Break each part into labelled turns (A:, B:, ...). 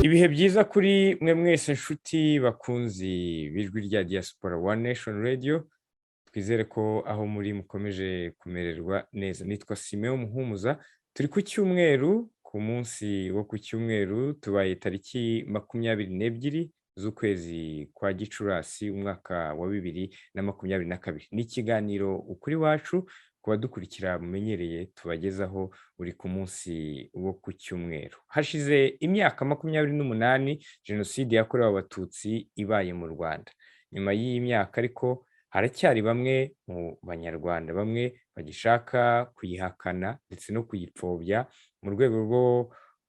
A: Ibihe byiza kuri mwe mwese nshuti bakunzi b'ijwi rya diaspora One Nation Radio. Twizere ko aho muri mukomeje kumererwa neza. Nitwa Simeo Muhumuza. Turi ku cyumweru, ku munsi wo ku cyumweru tubaye tariki 22 z'ukwezi kwa Gicurasi umwaka wa 2022. Ni ikiganiro ukuri wacu kuba dukurikira mumenyereye tubagezaho uri ku munsi wo ku cyumweru. Hashize imyaka 28 Jenoside yakorewe Abatutsi ibaye mu Rwanda. Nyuma y'iyi myaka ariko haracyari bamwe mu banyarwanda bamwe bagishaka kuyihakana ndetse no kuyipfobya mu rwego rwo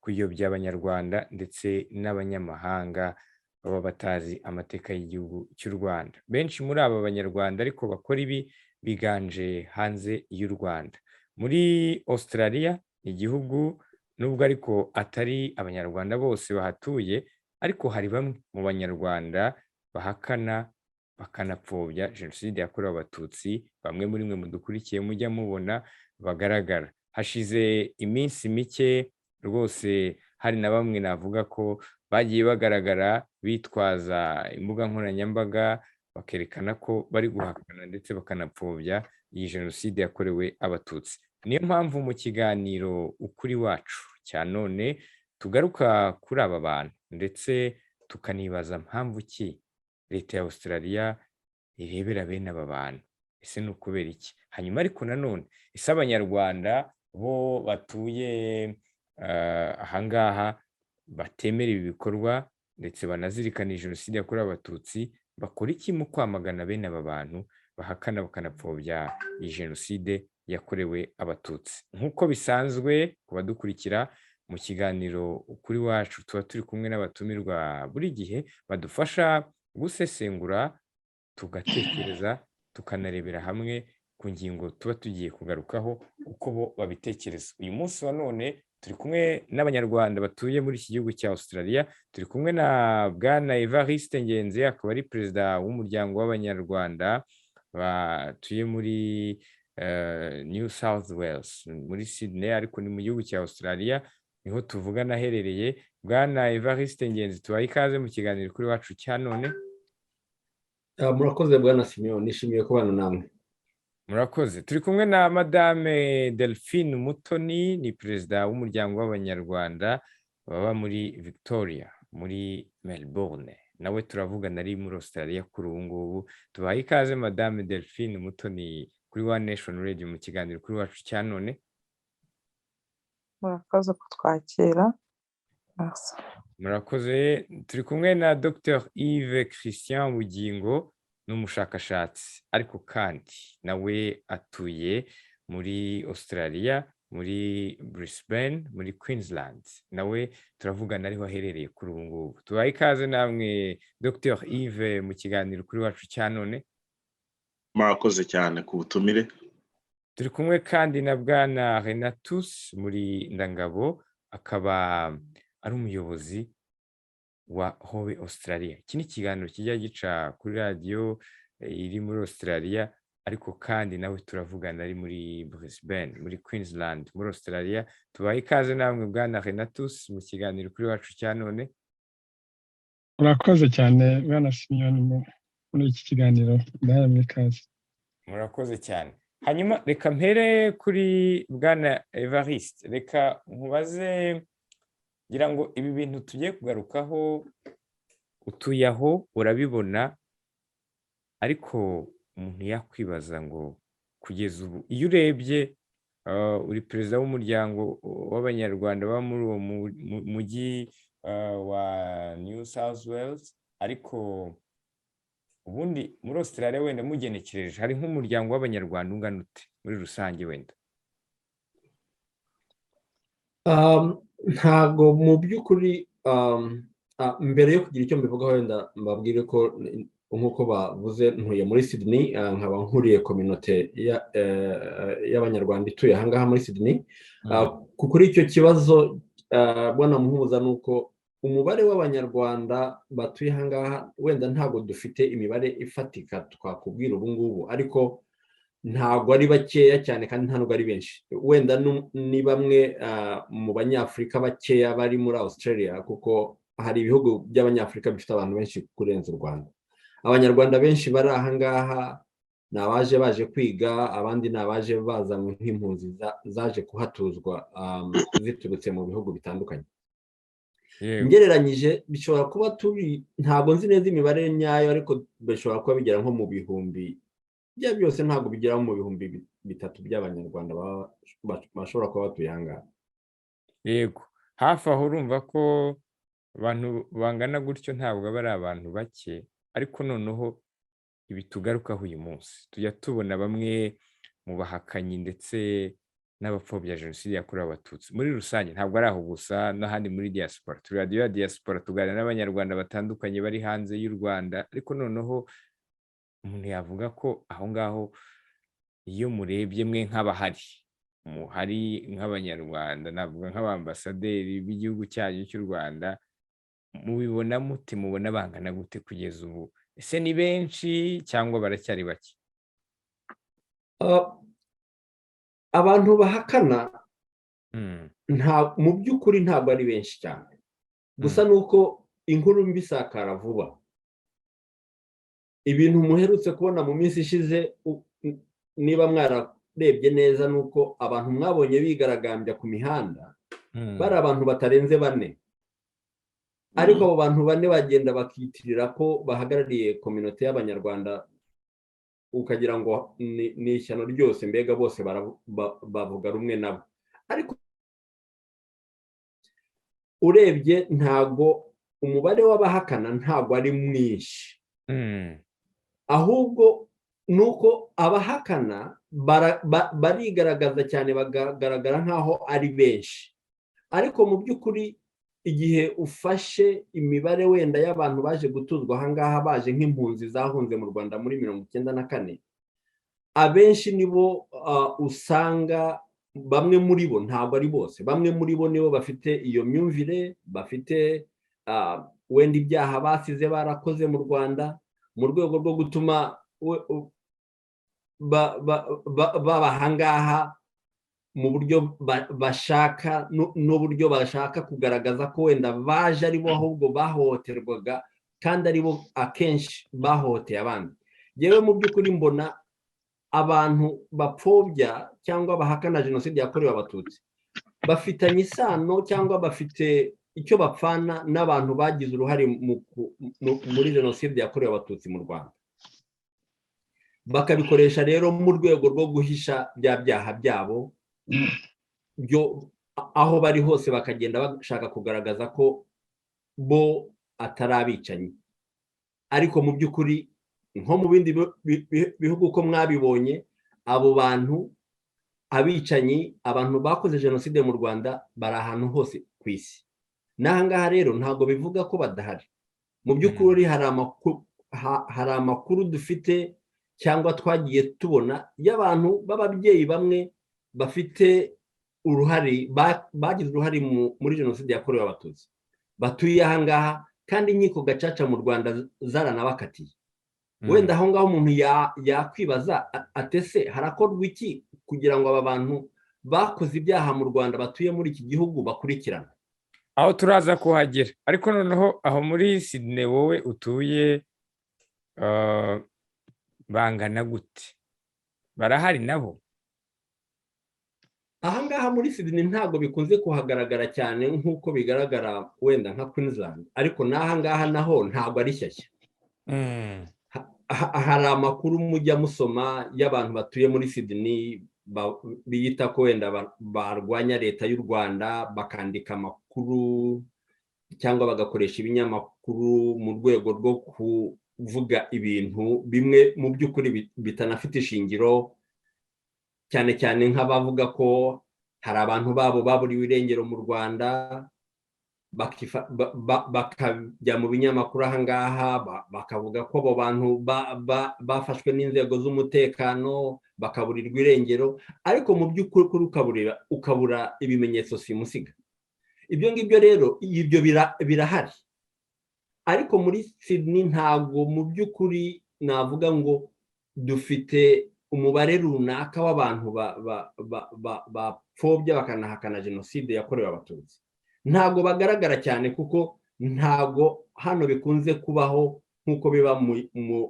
A: kuyobya abanyarwanda ndetse n'abanyamahanga baba batazi amateka y'igihugu cy'u Rwanda. Benshi muri aba banyarwanda ariko bakora ibi biganje hanze y'u Rwanda. Muri Australia, igihugu nubwo ariko atari abanyarwanda bose bahatuye, ariko hari bamwe mu banyarwanda bahakana bakanapfobya Jenoside yakorewe Abatutsi. Bamwe muri mwe mudukurikiye mujya mubona bagaragara. Hashize iminsi mike rwose hari na bamwe navuga ko bagiye bagaragara bitwaza imbuga nkoranyambaga bakerekana ko bari guhakana ndetse bakanapfobya iyi Jenoside yakorewe Abatutsi. Niyo mpamvu mu kiganiro ukuri wacu cya none tugaruka kuri aba bantu ndetse tukanibaza mpamvu ki leta ya Australia irebera bene aba bantu. Ese ni ukubera iki? Hanyuma ariko nanone ese abanyarwanda bo batuye ahangaha batemera ibi bikorwa ndetse banazirikana Jenoside yakorewe Abatutsi bakora iki mu kwamagana bene aba bantu bahakana bakanapfobya iyi Jenoside yakorewe Abatutsi? Nk'uko bisanzwe kuba dukurikira mu kiganiro ukuri wacu tuba turi kumwe n'abatumirwa buri gihe badufasha gusesengura, tugatekereza, tukanarebera hamwe ku ngingo tuba tugiye kugarukaho uko bo babitekereza. Uyu munsi wa none turi kumwe n'abanyarwanda batuye muri iki gihugu cya Australia. Turi kumwe na Bwana Evariste Ngenzi, akaba ari perezida w'umuryango w'abanyarwanda batuye muri New South Wales muri Sydney, ariko ni mu gihugu cya Australia niho tuvugana aherereye. Bwana Evariste Ngenzi, tubaye ikaze mu kiganiro kuri wacu cya none.
B: Murakoze Bwana Simeo, nishimiye kubana namwe.
A: Murakoze. Turi kumwe na Madame Delphine Mutoni, ni perezida w'umuryango w'abanyarwanda baba muri Victoria muri Melbourne. Nawe turavugana ari muri Australia kuri ubu ngubu. Tubaye ikaze Madame Delphine Mutoni kuri One Nation Radio mu kiganiro kuri wacu cya none.
C: Murakoze kutwakira.
A: Murakoze. Turi kumwe na Dr Yves Christian Bugingo, n'umushakashatsi ariko kandi nawe atuye muri Australia muri Brisbane muri Queensland. Nawe turavugana ariho aherereye kuri ubu ngubu. Tubaye ikaze namwe Dr Yves mu kiganiro kuri wacu cya none.
D: Murakoze cyane ku butumire.
A: Turi kumwe kandi na Bwana Renatus muri Ndangabo, akaba ari umuyobozi wa Howe Australia. Iki ni ikiganiro kijya gica kuri radio iri muri Australia, ariko kandi nawe turavugana ari muri Brisbane muri Queensland muri Australia. Tubaye ikaze namwe Bwana Renatus mu kiganiro kuri wacu cya none.
E: Murakoze cyane Bwana Simeo muri iki kiganiro, ndahaye muri kazi.
A: Murakoze cyane. Hanyuma reka mpere kuri Bwana Evariste. Reka nkubaze, ngira ngo ibi bintu tugiye kugarukaho utuye aho urabibona, ariko umuntu yakwibaza ngo kugeza ubu iyo urebye uri perezida w'umuryango w'abanyarwanda baba muri uwo mujyi wa New South Wales, ariko ubundi muri Australia wenda mugenekereje hari nk'umuryango w'abanyarwanda ungana ute muri rusange wenda?
B: Ntabwo mu by'ukuri mbere yo kugira icyo mbivugaho wenda mbabwire ko nk'uko bavuze ntuye muri Sydney, nkaba nkuriye community y'abanyarwanda ituye ahangaha muri Sydney. Kuri icyo kibazo Bwana Muhumuza, nuko umubare w'abanyarwanda batuye ahangaha wenda ntabwo dufite imibare ifatika twakubwira ubu ngubu, ariko ntabwo ari bakeya cyane kandi ntabwo ari benshi. Wenda ni bamwe mu banyafurika bakeya bari muri Australia, kuko hari ibihugu by'abanyafurika bifite abantu benshi kurenza u Rwanda. Abanyarwanda benshi bari aha ngaha ni abaje baje kwiga, abandi ni abaje bazanywe nk'impunzi zaje kuhatuzwa ziturutse mu bihugu bitandukanye. Ngereranyije bishobora kuba turi, ntabwo nzi neza imibare nyayo, ariko bishobora kuba bigera nko mu bihumbi, bya byose ntabwo bigera mu bihumbi 3 by'abanyarwanda bashobora kuba batuye aha ngaha.
A: Yego, hafi aho urumva ko abantu bangana gutyo ntabwo aba ari abantu bake, ariko noneho ibi tugarukaho uyu munsi tujya tubona bamwe mu bahakanyi ndetse n'abapfobya Jenoside yakorewe Abatutsi muri rusange, ntabwo ari aho gusa, n'ahandi muri diaspora. Turi radiyo ya diaspora, tuganira n'abanyarwanda batandukanye bari hanze y'u Rwanda, ariko noneho umuntu yavuga ko aho ngaho iyo murebye mwe nk'abahari, muhari nk'abanyarwanda, navuga nk'abambasaderi b'igihugu cyanyu cy'u Rwanda, mubibona mute, mubona bangana gute kugeza ubu? Ese ni benshi cyangwa baracyari bake?
B: Abantu bahakana mu by'ukuri ntabwo ari benshi cyane, gusa nuko inkuru mbi isakara vuba. Ibintu muherutse kubona mu minsi ishize, niba mwararebye neza, nuko abantu mwabonye bigaragambya ku mihanda bari abantu batarenze 4, ariko abo bantu 4 bagenda bakitirira ko bahagarariye community y'abanyarwanda, ukagira ngo ni ishyano ryose, mbega bose bavuga rumwe nabo. Ariko urebye ntago umubare w'abahakana ntago ari mwinshi, ahubwo nuko abahakana barigaragaza cyane, bagaragara nkaho ari benshi. Ariko mu by'ukuri igihe ufashe imibare wenda y'abantu baje gutuzwa aha ngaha baje nk'impunzi zahunze mu Rwanda muri 1994, abenshi nibo usanga, bamwe muri bo, ntabwo ari bose, bamwe muri bo nibo bafite iyo myumvire, bafite wenda ibyaha basize barakoze mu Rwanda mu rwego rwo gutuma baba aha ngaha mu buryo bashaka, n'uburyo bashaka kugaragaza ko wenda baje ari bo ahubwo bahohoterwaga, kandi ari bo akenshi bahohoteye abandi. Yewe mu by'ukuri mbona abantu bapfobya cyangwa bahakana Jenoside yakorewe Abatutsi bafitanye isano cyangwa bafite icyo bapfana n'abantu bagize uruhare muri Jenoside yakorewe Abatutsi mu Rwanda, bakabikoresha rero mu rwego rwo guhisha bya byaha byabo byo aho bari hose, bakagenda bashaka kugaragaza ko bo atari abicanyi. Ariko mu by'ukuri nko mu bindi bihugu uko mwabibonye, abo bantu, abicanyi, abantu bakoze Jenoside mu Rwanda bari ahantu hose ku isi. N'aha ngaha rero ntabwo bivuga ko badahari. Mu by'ukuri hari amakuru dufite cyangwa twagiye tubona y'abantu b'ababyeyi bamwe bafite uruhare, bagize uruhare muri Jenoside yakorewe Abatutsi, batuye aha ngaha, kandi inkiko gacaca mu Rwanda zaranabakatiye. Wenda aho ngaho umuntu yakwibaza atese harakorwa iki kugira ngo aba bantu bakoze ibyaha mu Rwanda batuye muri iki gihugu bakurikirana?
A: Aho turaza kuhagera, ariko noneho aho muri Sydney wowe utuye bangana gute? Barahari nabo?
B: Aha ngaha muri Sydney ntabwo bikunze kuhagaragara cyane nk'uko bigaragara wenda nka Queensland, ariko n'aha ngaha naho ntabwo ari shyashya. Hari amakuru mujya musoma y'abantu batuye muri Sydney biyita ko wenda barwanya leta y'u Rwanda, bakandika amakuru cyangwa bagakoresha ibinyamakuru mu rwego rwo kuvuga ibintu bimwe mu by'ukuri bitanafite ishingiro, cyane cyane nk'abavuga ko hari abantu babo baburiwe irengero mu Rwanda, bakajya mu binyamakuru aha ngaha bakavuga ko abo bantu bafashwe n'inzego z'umutekano bakaburirwa irengero, ariko mu by'ukuri ukabura ibimenyetso simusiga. Ibyo ngibyo rero ibyo birahari, ariko muri Sydney ntabwo mu by'ukuri navuga ngo dufite umubare runaka w'abantu bapfobya bakanahakana Jenoside yakorewe Abatutsi. Ntabwo bagaragara cyane kuko ntago hano bikunze kubaho nk'uko biba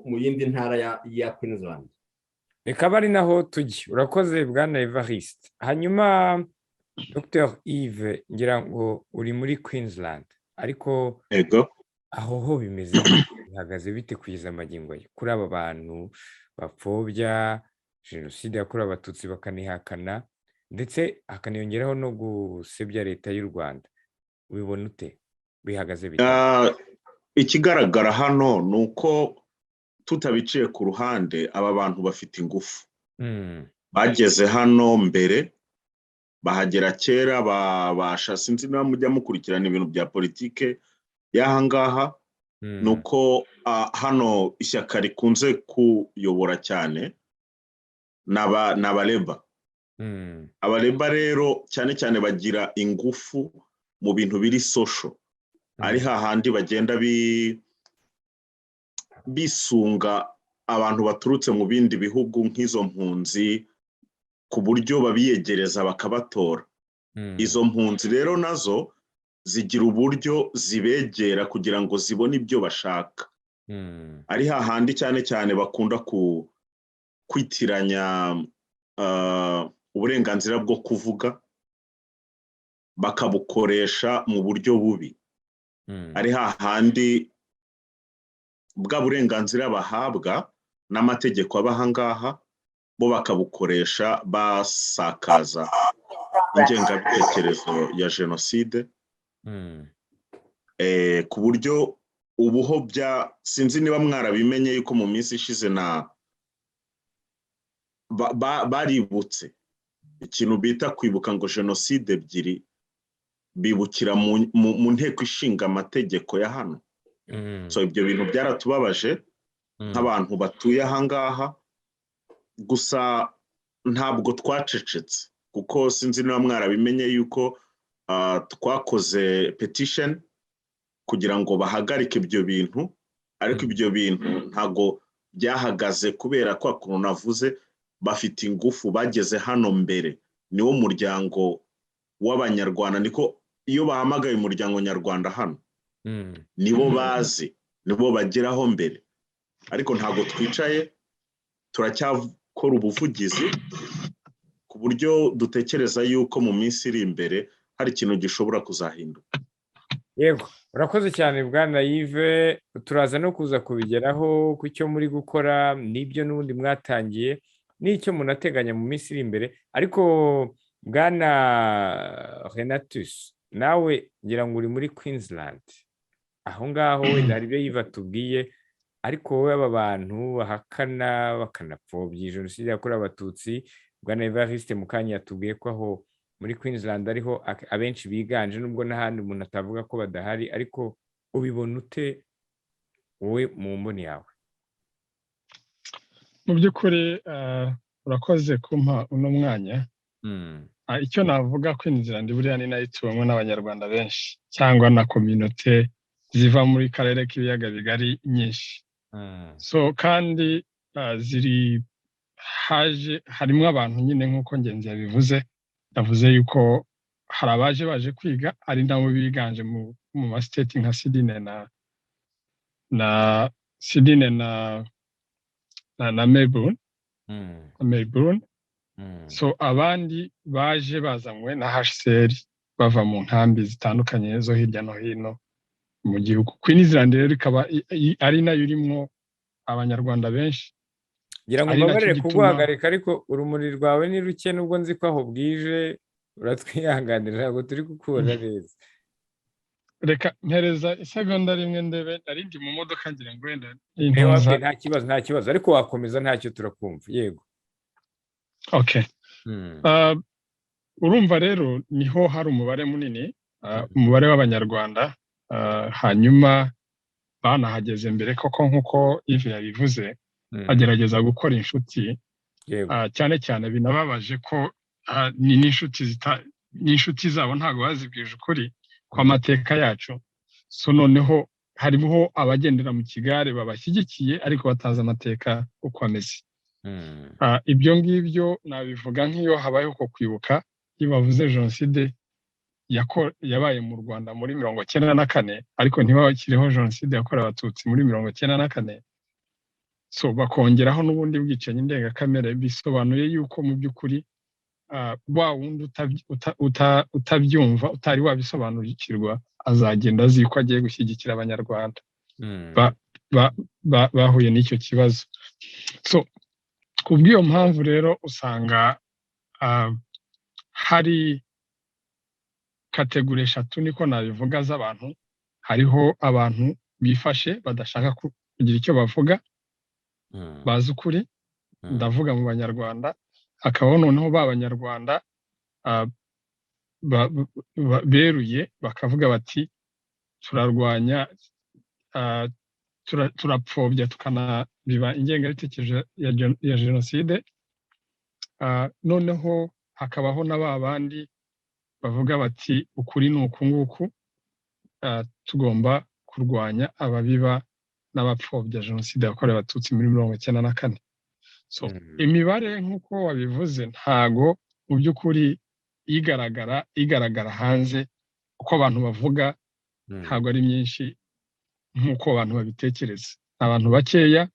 B: mu yindi ntara ya Queensland.
A: Reka bari naho tujye. Urakoze Bwana Evariste. Hanyuma Dr Yves ngira ngo uri muri Queensland ariko aho ho bimeze bihagaze bite kugeza amagingo ye kuri aba bantu bapfobya Jenoside yakorewe Abatutsi bakanihakana ndetse hakaniyongeraho no gusebya leta y'u Rwanda, ubibona ute? Bihagaze bite?
D: Ikigaragara hano ni uko tutabiciye ku ruhande aba bantu bafite ingufu. Bageze hano mbere, bahagera kera, babasha, sinzi niba mujya mukurikirana ibintu bya politike y'ahangaha, ni uko hano ishyaka rikunze kuyobora cyane n'abareba. Abareba rero cyane cyane bagira ingufu mu bintu biri social, ari hahandi bagenda bisunga abantu baturutse mu bindi bihugu nk'izo mpunzi ku buryo babiyegereza bakabatora. Izo mpunzi rero nazo zigira uburyo zibegera kugira ngo zibone ibyo bashaka. Ari hahandi cyane cyane bakunda kwitiranya uburenganzira bwo kuvuga bakabukoresha mu buryo bubi. Ari hahandi bwa burenganzira bahabwa n'amategeko abahangaha bo bakabukoresha basakaza ingengabitekerezo ya Jenoside. Ku buryo ubuho sinzi niba mwarabimenye yuko mu minsi ishize baributse ikintu bita kwibuka ngo Jenoside ebyiri bibukira mu nteko ishinga amategeko ya hano. So ibyo bintu byaratubabaje nk'abantu batuye ahangaha, gusa ntabwo twacecetse kuko sinzi niba mwarabimenye yuko twakoze petition kugira ngo bahagarike ibyo bintu, ariko ibyo bintu ntago byahagaze kubera ko akuntu navuze bafite ingufu, bageze hano mbere. Niwo muryango w'abanyarwanda, niko iyo bahamagaye umuryango nyarwanda hano nibo bazi, nibo bageraho mbere. Ariko ntago twicaye, turacyakora ubuvugizi ku buryo dutekereza yuko mu minsi iri imbere hari ikintu gishobora kuzahinduka.
A: Yego, urakoze cyane Bwana Yves, turaza no kuza kubigeraho ku cyo muri gukora n'ibyo n'ubundi mwatangiye n'icyo munateganya mu minsi iri imbere. Ariko Bwana Renatus, nawe ngira ngo uri muri Queensland, aho ngaho wenda hari ibyo Yves atubwiye, ariko wowe aba bantu bahakana bakanapfobya Jenoside yakorewe Abatutsi, Bwana Evariste mukanya yatubwiye ko aho muri Queensland ariho abenshi biganje, nubwo n'ahandi umuntu atavuga ko badahari, ariko ubibona ute wowe mu mboni yawe?
E: Mu by'ukuri urakoze kumpa uno mwanya. Icyo navuga Queensland buriya ni nayo ituwemo n'abanyarwanda benshi cyangwa na community ziva muri karere k'ibiyaga bigari nyinshi. So kandi harimo abantu nyine nk'uko ngenzi yabivuze, yavuze yuko hari abaje baje kwiga ari nabo biganje mu ma state nka Sydney na Melbourne. So abandi baje bazanywe na HCR bava mu nkambi zitandukanye zo hirya no hino mu gihugu. Queensland rero ikaba ari nayo irimo abanyarwanda benshi.
A: Ngira ngo mbabarire kuguhagarika, ariko urumuri rwawe ni ruke, nubwo nzi ko aho bwije uratwihanganira, ntabwo turi kukubona neza.
E: Reka mpereza isegonda rimwe ndebe, narindi mu modoka ngira ngo wenda
A: nta kibazo, ariko wakomeza ntacyo turakumva. Yego.
E: Okay. Urumva rero niho hari umubare munini, umubare w'abanyarwanda, hanyuma banahageze mbere koko nk'uko Yves yabivuze, agerageza gukora inshuti. Cyane cyane binababaje ko n'inshuti zabo ntabwo bazibwije ukuri kw'amateka yacu. So noneho harimo abagendera mu kigare babashyigikiye ariko batazi amateka uko ameze. Ibyo ngibyo nabivuga nk'iyo habayeho ko kwibuka, iyo bavuze Jenoside yabaye mu Rwanda muri 1994 ariko ntibakiriho Jenoside yakorewe Abatutsi muri 1994. So bakongeraho n'ubundi bwicanyi ndengakamere, bisobanuye yuko mu by'ukuri wa wundi utabyumva utari wabisobanukirwa azagenda azi ko agiye gushyigikira abanyarwanda bahuye n'icyo kibazo. So kubw'iyo mpamvu rero usanga hari kategori 3 niko nabivuga z'abantu. Hariho abantu bifashe badashaka kugira icyo bavuga, bazi ukuri, ndavuga mu banyarwanda. Hakabaho noneho b'abanyarwanda beruye bakavuga bati turarwanya, turapfobya tukanabiba ingengabitekerezo ya Jenoside. Noneho hakabaho n'abandi bavuga bati ukuri ni uku nguku, tugomba kurwanya ababiba n'abapfobya Jenoside yakorewe Abatutsi muri 1994. So imibare nk'uko wabivuze ntago mu by'ukuri igaragara hanze uko abantu bavuga, ntago ari myinshi nk'uko abantu babitekereza. Abantu bakeya,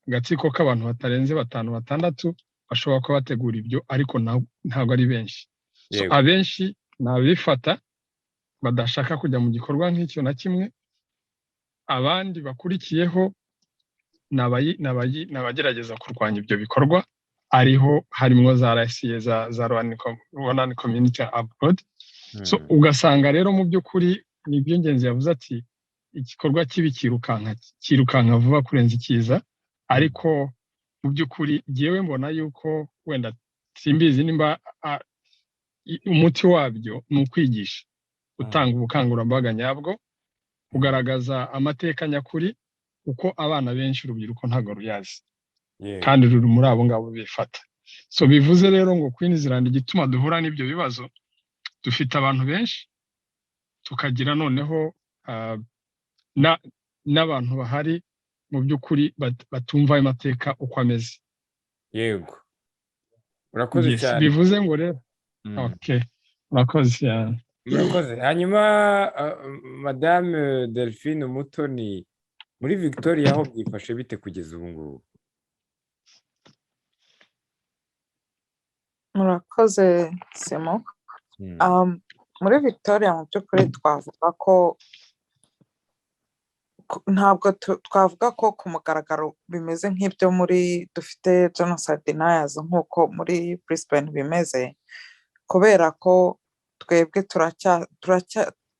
E: agatsiko k'abantu batarenze 5-6 bashobora kuba bategura ibyo, ariko ntago ari benshi. So abenshi nabifata badashaka kujya mu gikorwa nk'icyo na kimwe. Abandi bakurikiyeho nabagerageza kurwanya ibyo bikorwa, ariho harimo za RCA za Rwanda Community Abroad. So ugasanga rero mu by'ukuri ni iby'ingenzi yavuze ati igikorwa kibi kirukanka vuba kurenza ikiza. Ariko mu by'ukuri ngewe mbona yuko wenda simbizi nimba umuti wabyo ni ukwigisha, utanga ubukangurambaga nyabwo, kugaragaza amateka nyakuri, uko abana benshi urubyiruko ntago ruyazi kandi ruri muri abo ngabo bifata. So bivuze rero ngo Queensland igituma duhura n'ibyo bibazo, dufite abantu benshi, tukagira noneho n'abantu bahari mu by'ukuri batumva amateka uko ameze.
A: Yego, urakoze cyane.
E: Bivuze ngo rero okay, urakoze.
A: Hanyuma Madame Delphine Mutoni, muri Victoria aho byifashe bite kugeza ubu ngubu?
C: Murakoze Simo. Muri Victoria mu by'ukuri twavuga ko ntabwo twavuga ko ku mugaragaro bimeze nk'ibyo muri dufite Jenoside deniers nk'uko muri Brisbane bimeze, kubera ko twebwe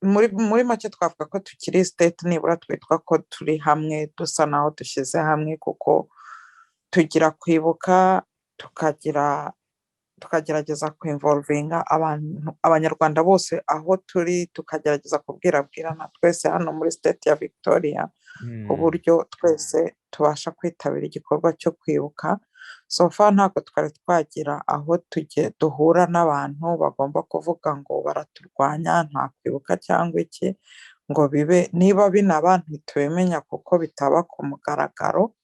C: muri make twavuga ko tukiri state, nibura twitwa ko turi hamwe, dusa naho dushyize hamwe, kuko tugira kwibuka, tukagerageza kuinvolvinga abanyarwanda bose aho turi, tukagerageza kubwirabwirana twese hano muri state ya Victoria uburyo twese tubasha kwitabira igikorwa cyo kwibuka. So far ntabwo twari twagira aho duhura n'abantu bagomba kuvuga ngo baraturwanya, nta kwibuka cyangwa iki ngo bibe, niba binaba ntitubimenya kuko bitaba ku mugaragaro,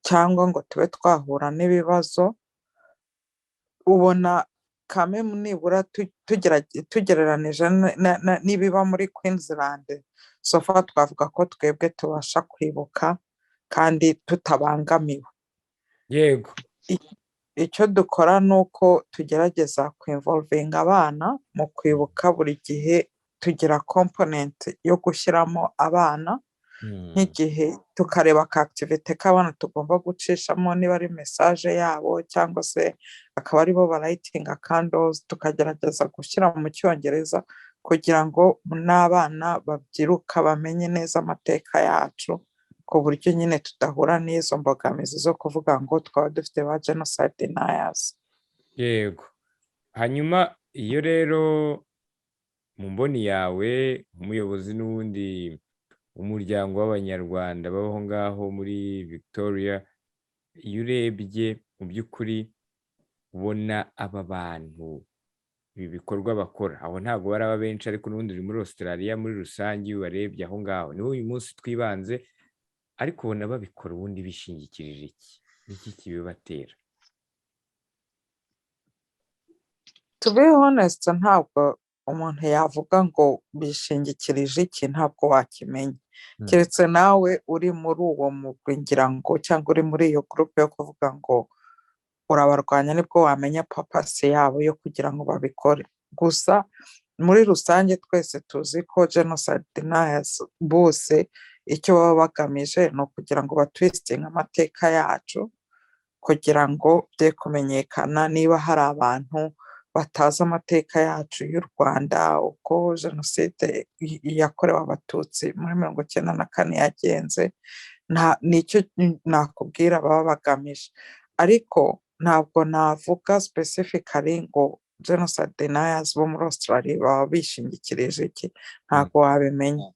C: cyangwa ngo tube twahura n'ibibazo. Ubona kame nibura tugereranije n'ibiba muri Queensland, so far twavuga ko twebwe tubasha kwibuka kandi tutabangamiwe.
A: Yego,
C: icyo dukora ni uko tugerageza kuinvolvinga abana mu kwibuka. Buri gihe tugira component yo gushyiramo abana, nk'igihe tukareba ka activity k'abana tugomba gucishamo, niba ari message yabo cyangwa se akaba aribo barayitinga candles, tukagerageza gushyira mu Cyongereza kugira ngo n'abana babyiruka bamenye neza amateka yacu, ku buryo nyine tudahura n'izo mbogamizi zo kuvuga ngo twaba dufite ba Jenoside deniers.
A: Yego, hanyuma iyo rero mu mboni yawe umuyobozi n'ubundi umuryango w'abanyarwanda babaho ngaho muri Victoria, iyo urebye mu by'ukuri ubona aba bantu ibi bikorwa bakora, abo ntabwo baraba benshi, ariko n'ubundi uri muri Australia muri rusange iyo ubarebye aho ngaho, niho uyu munsi twibanze, ariko ubona babikora ubundi bishingikirije iki kibibatera?
C: To be honest, ntabwo umuntu yavuga ngo bishingikirije iki ntabwo wakimenya, keretse nawe uri muri uwo mugwi ngira ngo cyangwa uri muri iyo gurupe yo kuvuga ngo urabarwanya nibwo wamenya papasi yabo yo kugira ngo babikore. Gusa muri rusange twese tuzi ko genocide deniers bose icyo baba bagamije ni ukugira ngo batwistinge amateka yacu kugira ngo bye kumenyekana niba hari abantu batazi amateka yacu y'u Rwanda uko jenoside yakorewe Abatutsi muri 1994 yagenze, nicyo nakubwira baba bagamije. Ariko ntabwo navuga specifically ngo genocide deniers bo muri Australia baba bishingikirije iki, ntabwo wabimenya.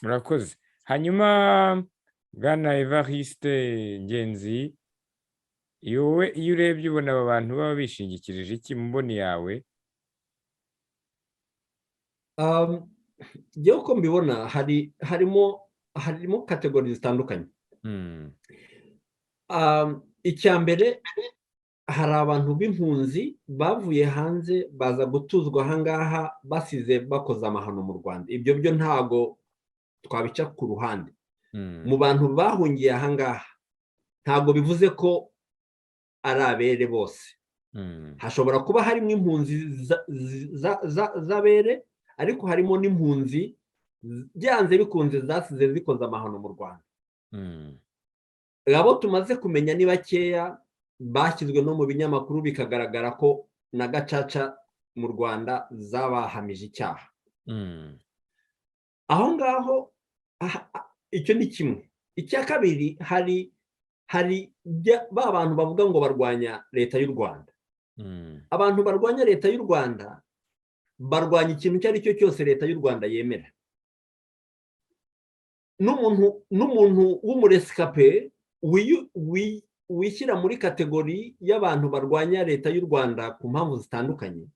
A: Murakoze. Hanyuma Bwana Evariste Ngenzi, iyo urebye ubona aba bantu baba bishingikirije iki mu mboni yawe?
B: Njyewe uko mbibona harimo kategori zitandukanye. Icya mbere, hari abantu b'impunzi bavuye hanze baza gutuzwa ahangaha basize bakoze amahano mu Rwanda. Ibyo byo ntago twabica ku ruhande. Mu bantu bahungiye ahangaha ntago bivuze ko ari abere bose. Hashobora kuba harimo impunzi z'abere, ariko harimo n'impunzi byanze bikunze zasize zikoze amahano mu Rwanda. Abo tumaze kumenya ni bakeya, bashyizwe no mu binyamakuru bikagaragara ko na gacaca mu Rwanda zabahamije icyaha. Aho ngaho icyo ni kimwe. Icya kabiri, hari ba bantu bavuga ngo barwanya leta y'u Rwanda. Abantu barwanya leta y'u Rwanda barwanya ikintu icyo ari cyo cyose leta y'u Rwanda yemera. N'umuntu w'umuresikape wishyira muri kategori y'abantu barwanya leta y'u Rwanda ku mpamvu zitandukanye,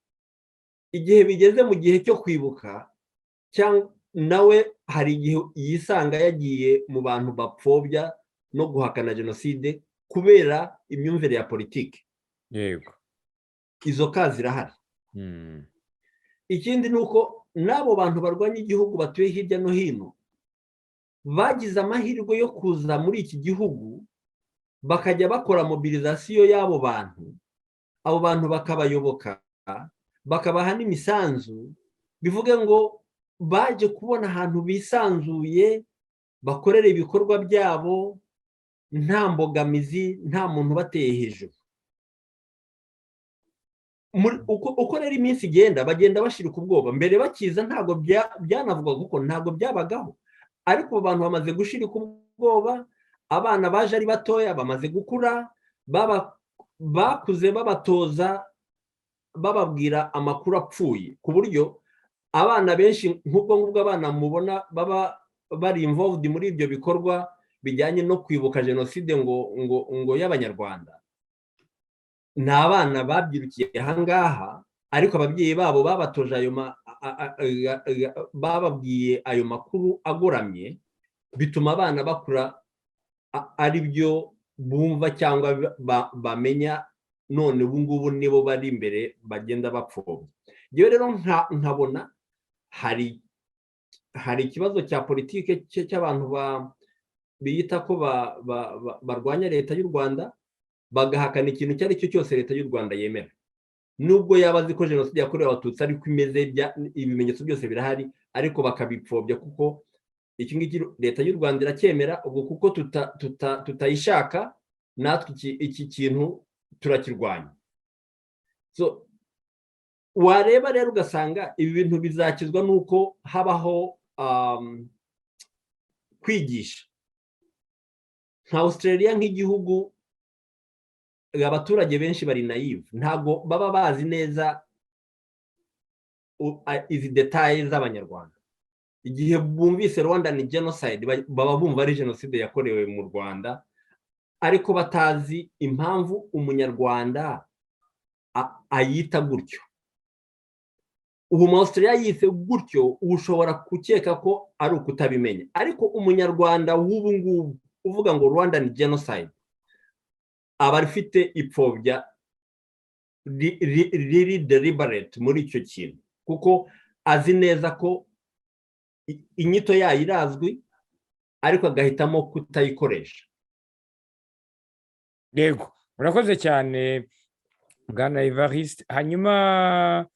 B: igihe bigeze mu gihe cyo kwibuka cyangwa nawe hari igihe yisanga yagiye mu bantu bapfobya no guhakana jenoside kubera imyumvire ya politiki.
A: Yego,
B: izo kazi zirahari. Ikindi ni uko n'abo bantu barwanya igihugu batuye hirya no hino bagize amahirwe yo kuza muri iki gihugu, bakajya bakora mobilizasiyo y'abo bantu, abo bantu bakabayoboka, bakabaha n'imisanzu, bivuge ngo baje kubona ahantu bisanzuye bakorera ibikorwa byabo nta mbogamizi, nta muntu bateye hejuru. Uko rero iminsi igenda bagenda bashirika ubwoba. Mbere bakiza ntabwo byanavuga kuko ntabwo byabagaho, ariko abantu bamaze gushirika ubwoba. Abana baje ari batoya bamaze gukura, bakuze babatoza, bababwira amakuru apfuye, ku buryo abana benshi nk'ubwo ngubwo abana mubona baba bari involved muri ibyo bikorwa bijyanye no kwibuka jenoside ngo y'Abanyarwanda, ni abana babyirukiye ahangaha, ariko ababyeyi babo babatoje bababwiye ayo makuru agoramye, bituma abana bakura ari byo bumva cyangwa bamenya, none ubu ngubu nibo bari imbere bagenda bapfobya. Yewe rero nkabona hari ikibazo cya politike cy'abantu biyita ko barwanya leta y'u Rwanda, bagahakana ikintu icyo ari cyo cyose leta y'u Rwanda yemera, nubwo yaba azi ko jenoside yakorewe Abatutsi ariko imeze, ibimenyetso byose birahari, ariko bakabipfobya kuko iki ngiki leta y'u Rwanda iracyemera, ubwo kuko tutayishaka natwe iki kintu turakirwanya. So wareba rero ugasanga ibi bintu bizakizwa nuko habaho kwigisha. Nka Australia nk'igihugu, abaturage benshi bari naive, ntago baba bazi neza izi details z'Abanyarwanda. Igihe bumvise Rwanda ni genocide baba bumva ari jenoside yakorewe mu Rwanda, ariko batazi impamvu umunyarwanda ayita gutyo. Ubu mu Australia yise gutyo, ushobora gukeka ko ari ukutabimenya, ariko umunyarwanda w'ubu ngubu uvuga ngo Rwanda ni genocide aba afite ipfobya riri deliberate muri icyo kintu. kuko azi neza ko inyito yayo irazwi ariko agahitamo kutayikoresha.
A: Yego, murakoze cyane Bwana Evariste. Hanyuma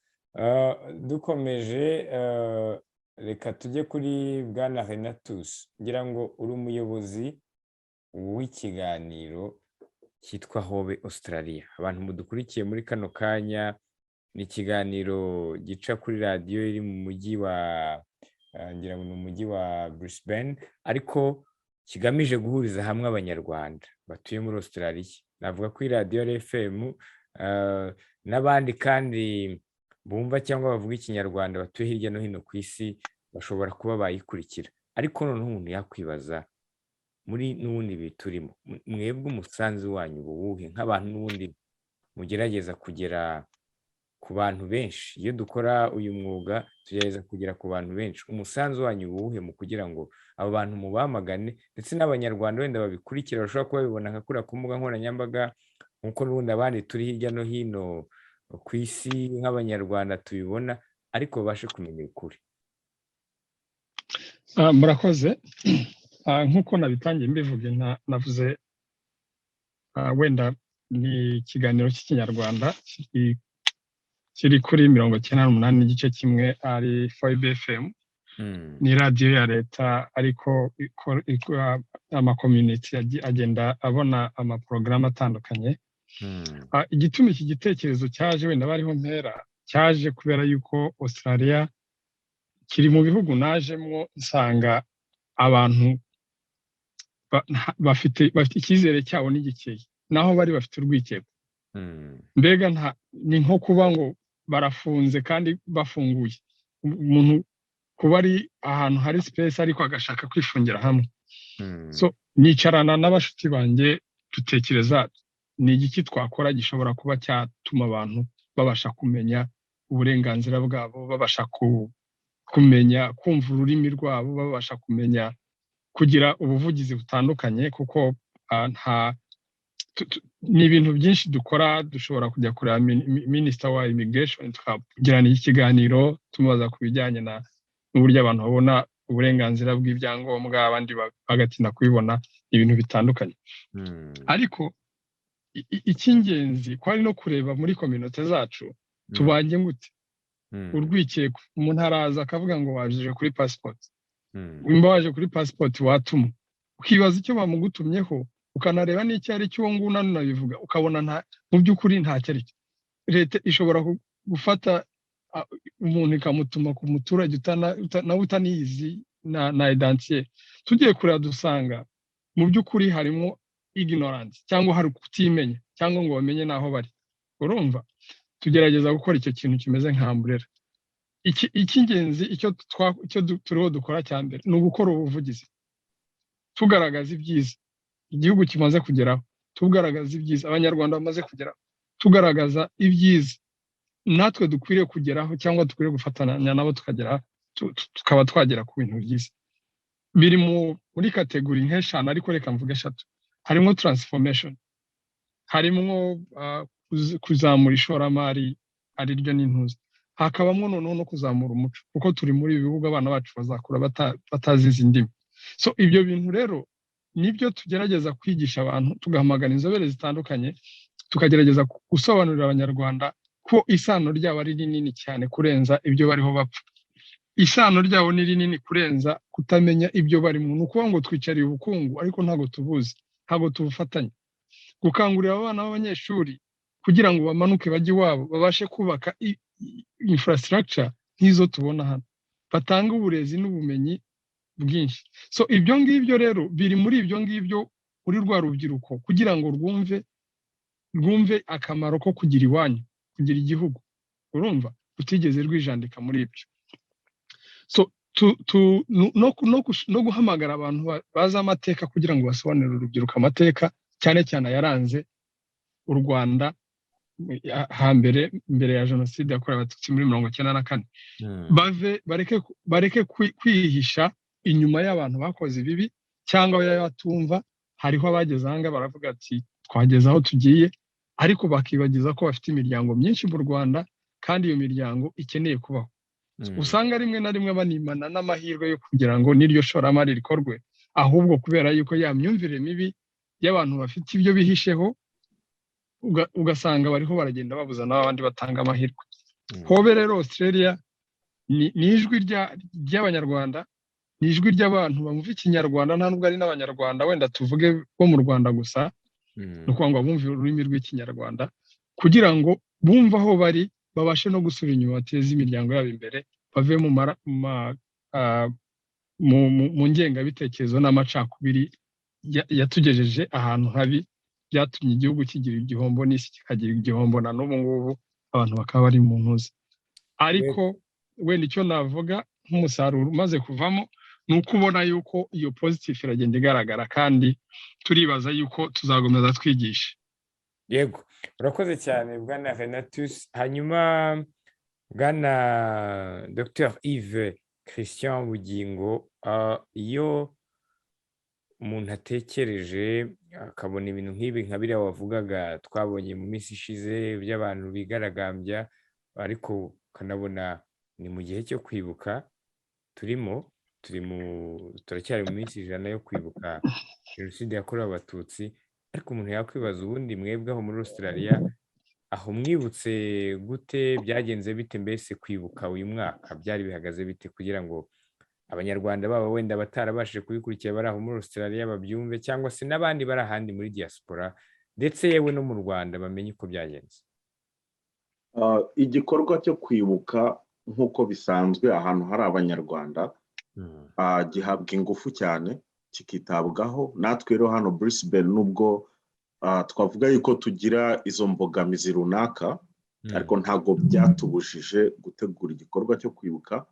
A: dukomeje, reka tujye kuri Bwana Renatus. Ngira ngo uri umuyobozi w'ikiganiro cyitwa Hobe Australia. Abantu mudukurikiye muri kano kanya, ni ikiganiro gica kuri radiyo iri mu mujyi wa ngira ngo ni umujyi wa Brisbane, ariko kigamije guhuriza hamwe abanyarwanda batuye muri Australia. Navuga ko radiyo RFM n'abandi kandi bumva cyangwa bavuga ikinyarwanda batuye hirya no hino ku isi bashobora kuba bayikurikira. Ariko noneho umuntu yakwibaza, muri n'ubundi biturimo, mwebwe umusanzu wanyu uwuhe nk'abantu n'ubundi mugerageza kugera ku bantu benshi? Iyo dukora uyu mwuga tugerageza kugera ku bantu benshi. Umusanzu wanyu uwuhe mu kugira ngo abo bantu mubamagane, ndetse n'abanyarwanda wenda babikurikira bashobora kuba babibona nka kuriya ku mbuga nkoranyambaga, nk'uko n'ubundi abandi turi hirya no hino ku isi nk'abanyarwanda tubibona, ariko babashe kumenya ukuri?
E: Murakoze. Nk'uko nabitangiye mbivuga, navuze wenda ni ikiganiro cy'ikinyarwanda kiri kuri 98 n'igice kimwe ari Foibe FM. Ni radiyo ya leta ariko ama community agenda abona ama program atandukanye. Igituma iki gitekerezo cyaje, wenda bariho mpera, cyaje kubera yuko Australia kiri mu bihugu najemwo nsanga abantu bafite icyizere cyabo n'igikeye, naho bari bafite urwikekwe. Mbega ni nko kuba ngo barafunze kandi bafunguye, umuntu kuba ari ahantu hari space ariko agashaka kwifungira hamwe. So nicarana n'abashuti banjye dutekereza ni igiki twakora gishobora kuba cyatuma abantu babasha kumenya uburenganzira bwabo, babasha kumenya kumva ururimi rwabo, babasha kumenya kugira ubuvugizi butandukanye, kuko ni ibintu byinshi dukora. Dushobora kujya kureba Minister wa Immigration tukagirana ikiganiro tumubaza ku bijyanye n'uburyo abantu babona uburenganzira bw'ibyangombwa, abandi bagatinda kubibona, ibintu bitandukanye. Ariko icy'ingenzi ko ari no kureba muri community zacu tubanye gute. Urwikekwe, umuntu araza akavuga ngo waje kuri passport, wimba waje kuri passport watuma, ukibaza icyo bamugutumyeho, ukanareba n'icyo ari cyo ngo nabivuga, ukabona mu by'ukuri nta cyari. Leta ishobora gufata umuntu ikamutuma ku muturage nawe utanizi na identité. Tugiye kureba dusanga mu by'ukuri harimo ignorance, cyangwa hari kutimenya, cyangwa ngo bamenye naho bari. Urumva, tugerageza gukora icyo kintu kimeze nka umbrella. Icy'ingenzi icyo turiho dukora cya mbere ni ugukora ubuvugizi, tugaragaza ibyiza igihugu kimaze kugeraho, tugaragaza ibyiza abanyarwanda bamaze kugeraho, tugaragaza ibyiza natwe dukwiriye kugeraho, cyangwa dukwiriye gufatanya nabo tukaba twagera ku bintu byiza. Biri muri kategori nk'eshanu, ariko reka mvuge eshatu. Harimo transformation, harimo kuzamura ishoramari ari ryo n'intuzi, hakabamo noneho no kuzamura umuco, kuko turi muri ibi bihugu abana bacu bazakura batazi izi ndimi. So ibyo bintu rero nibyo tugerageza kwigisha abantu, tugahamagara inzobere zitandukanye, tukagerageza gusobanurira abanyarwanda ko isano ryabo ari rinini cyane kurenza ibyo bariho bapfa. Isano ryabo ni rinini kurenza kutamenya ibyo bari mu. Nukuvuga ngo twicariye ubukungu ariko ntago tubuzi, ntago tubufatanya. Gukangurira abana b'abanyeshuri kugira ngo bamanuke bajye iwabo, babashe kubaka infrastructure nk'izo tubona hano, batanga uburezi n'ubumenyi bwinshi. So ibyo ngibyo rero biri muri ibyo ngibyo muri rwa rubyiruko, kugira ngo rwumve akamaro ko kugira iwanyu, kugira igihugu. Urumva, utigeze rwijandika muri ibyo. So no guhamagara abantu bazi amateka kugira ngo basobanurire urubyiruko amateka cyane cyane yaranze u Rwanda hambere, mbere ya Jenoside yakorewe Abatutsi muri 1994. bareke kwihisha inyuma y'abantu bakoze ibibi, cyangwa batumva. Hariho abageze ahanga baravuga ati twageze aho tugiye, ariko bakibagiza ko bafite imiryango myinshi mu Rwanda, kandi iyo miryango ikeneye kubaho. usanga rimwe na rimwe banimana n'amahirwe yo kugira ngo n'iryo shoramari rikorwe, ahubwo kubera yuko ya myumvire mibi y'abantu bafite ibyo bihisheho, ugasanga bariho baragenda babuza n'abandi batanga amahirwe. Hobe rero Australia ni ijwi ry'abanyarwanda, ni ijwi ry'abantu bumva ikinyarwanda, nta nubwo ari n'abanyarwanda wenda tuvuge bo mu Rwanda gusa, no kuvuga ngo bumve ururimi rw'ikinyarwanda, kugira ngo bumve aho bari babashe no gusubira inyuma, bateze imiryango yabo imbere, bave mu ngengabitekerezo n'amacakubiri yatugejeje ahantu habi, byatumye igihugu kigira igihombo n'isi kikagira igihombo, na n'ubu ngubu abantu bakaba bari mu ntuzi. Ariko wenda icyo navuga nk'umusaruro umaze kuvamo ni uko ubona yuko iyo positive iragenda igaragara, kandi turibaza yuko tuzagomeza twigisha.
A: Yego, urakoze cyane bwana Renatus. Hanyuma bwana Dr Yves Christian Bugingo, iyo umuntu atekereje akabona ibintu nk'ibi nka biriya wavugaga twabonye mu minsi ishize by'abantu bigaragambya, ariko ukanabona ni mu gihe cyo kwibuka turacyari mu minsi 100 yo kwibuka Jenoside yakorewe Abatutsi, ariko umuntu yakwibaza ubundi mwebwe aho muri Australia aho mwibutse gute, byagenze bite mbese kwibuka uyu mwaka, byari bihagaze bite kugira ngo abanyarwanda baba wenda batarabashije kubikurikira bari aho muri Australia babyumve, cyangwa se n'abandi bari ahandi muri diaspora ndetse yewe no mu Rwanda bamenye uko byagenze?
D: Igikorwa cyo kwibuka nk'uko bisanzwe ahantu hari abanyarwanda gihabwa ingufu cyane, kikitabwaho. Natwe rero hano Brisbane nubwo twavuga yuko tugira izo mbogamizi runaka, ariko ntago byatubujije gutegura igikorwa cyo kwibuka.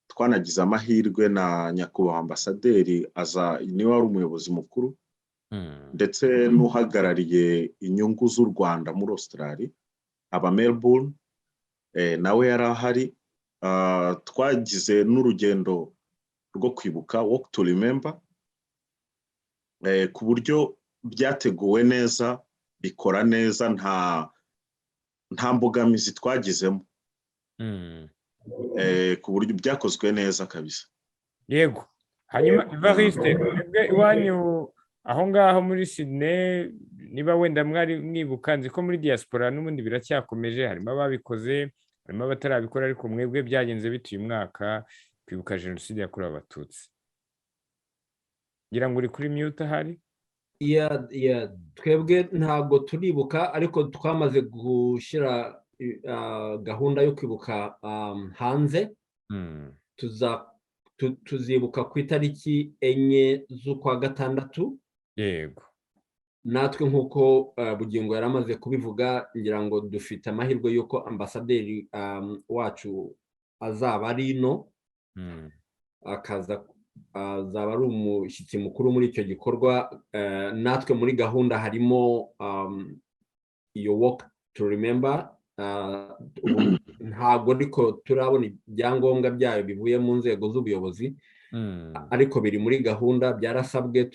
D: Twanagize amahirwe na nyakubahwa ambasaderi niwe wari umuyobozi mukuru ndetse n'uhagarariye inyungu z'u Rwanda muri Australia, aba Melbourne, nawe yari ahari. Twagize n'urugendo rwo kwibuka, walk to remember, ku buryo byateguwe neza, bikora neza, nta mbogamizi twagizemo, ku buryo byakozwe neza kabisa.
A: Yego. Hanyuma Evariste, mwebwe iwanyu aho ngaho muri Sydney, niba wenda mwari mwibuka, nzi ko muri diaspora n'ubundi biracyakomeje, harimo ababikoze, harimo abatarabikora, ariko mwebwe byagenze bite uyu mwaka kwibuka Jenoside yakorewe Abatutsi? Ngira ngo uri kuri mute ahari?
B: Twebwe ntabwo turibuka, ariko twamaze gushyira gahunda yo kwibuka hanze. Tuzibuka ku itariki 4 z'ukwa gatandatu.
A: Yego.
B: Natwe nk'uko Bugingo yari amaze kubivuga, ngira ngo dufite amahirwe y'uko ambasaderi wacu azaba ari ino, azaba ari umushyitsi mukuru muri icyo gikorwa. Natwe muri gahunda harimo iyo walk to remember. Ntabwo ariko turabona ibyangombwa byayo bivuye mu nzego z'ubuyobozi, ariko biri muri gahunda, byarasabwe.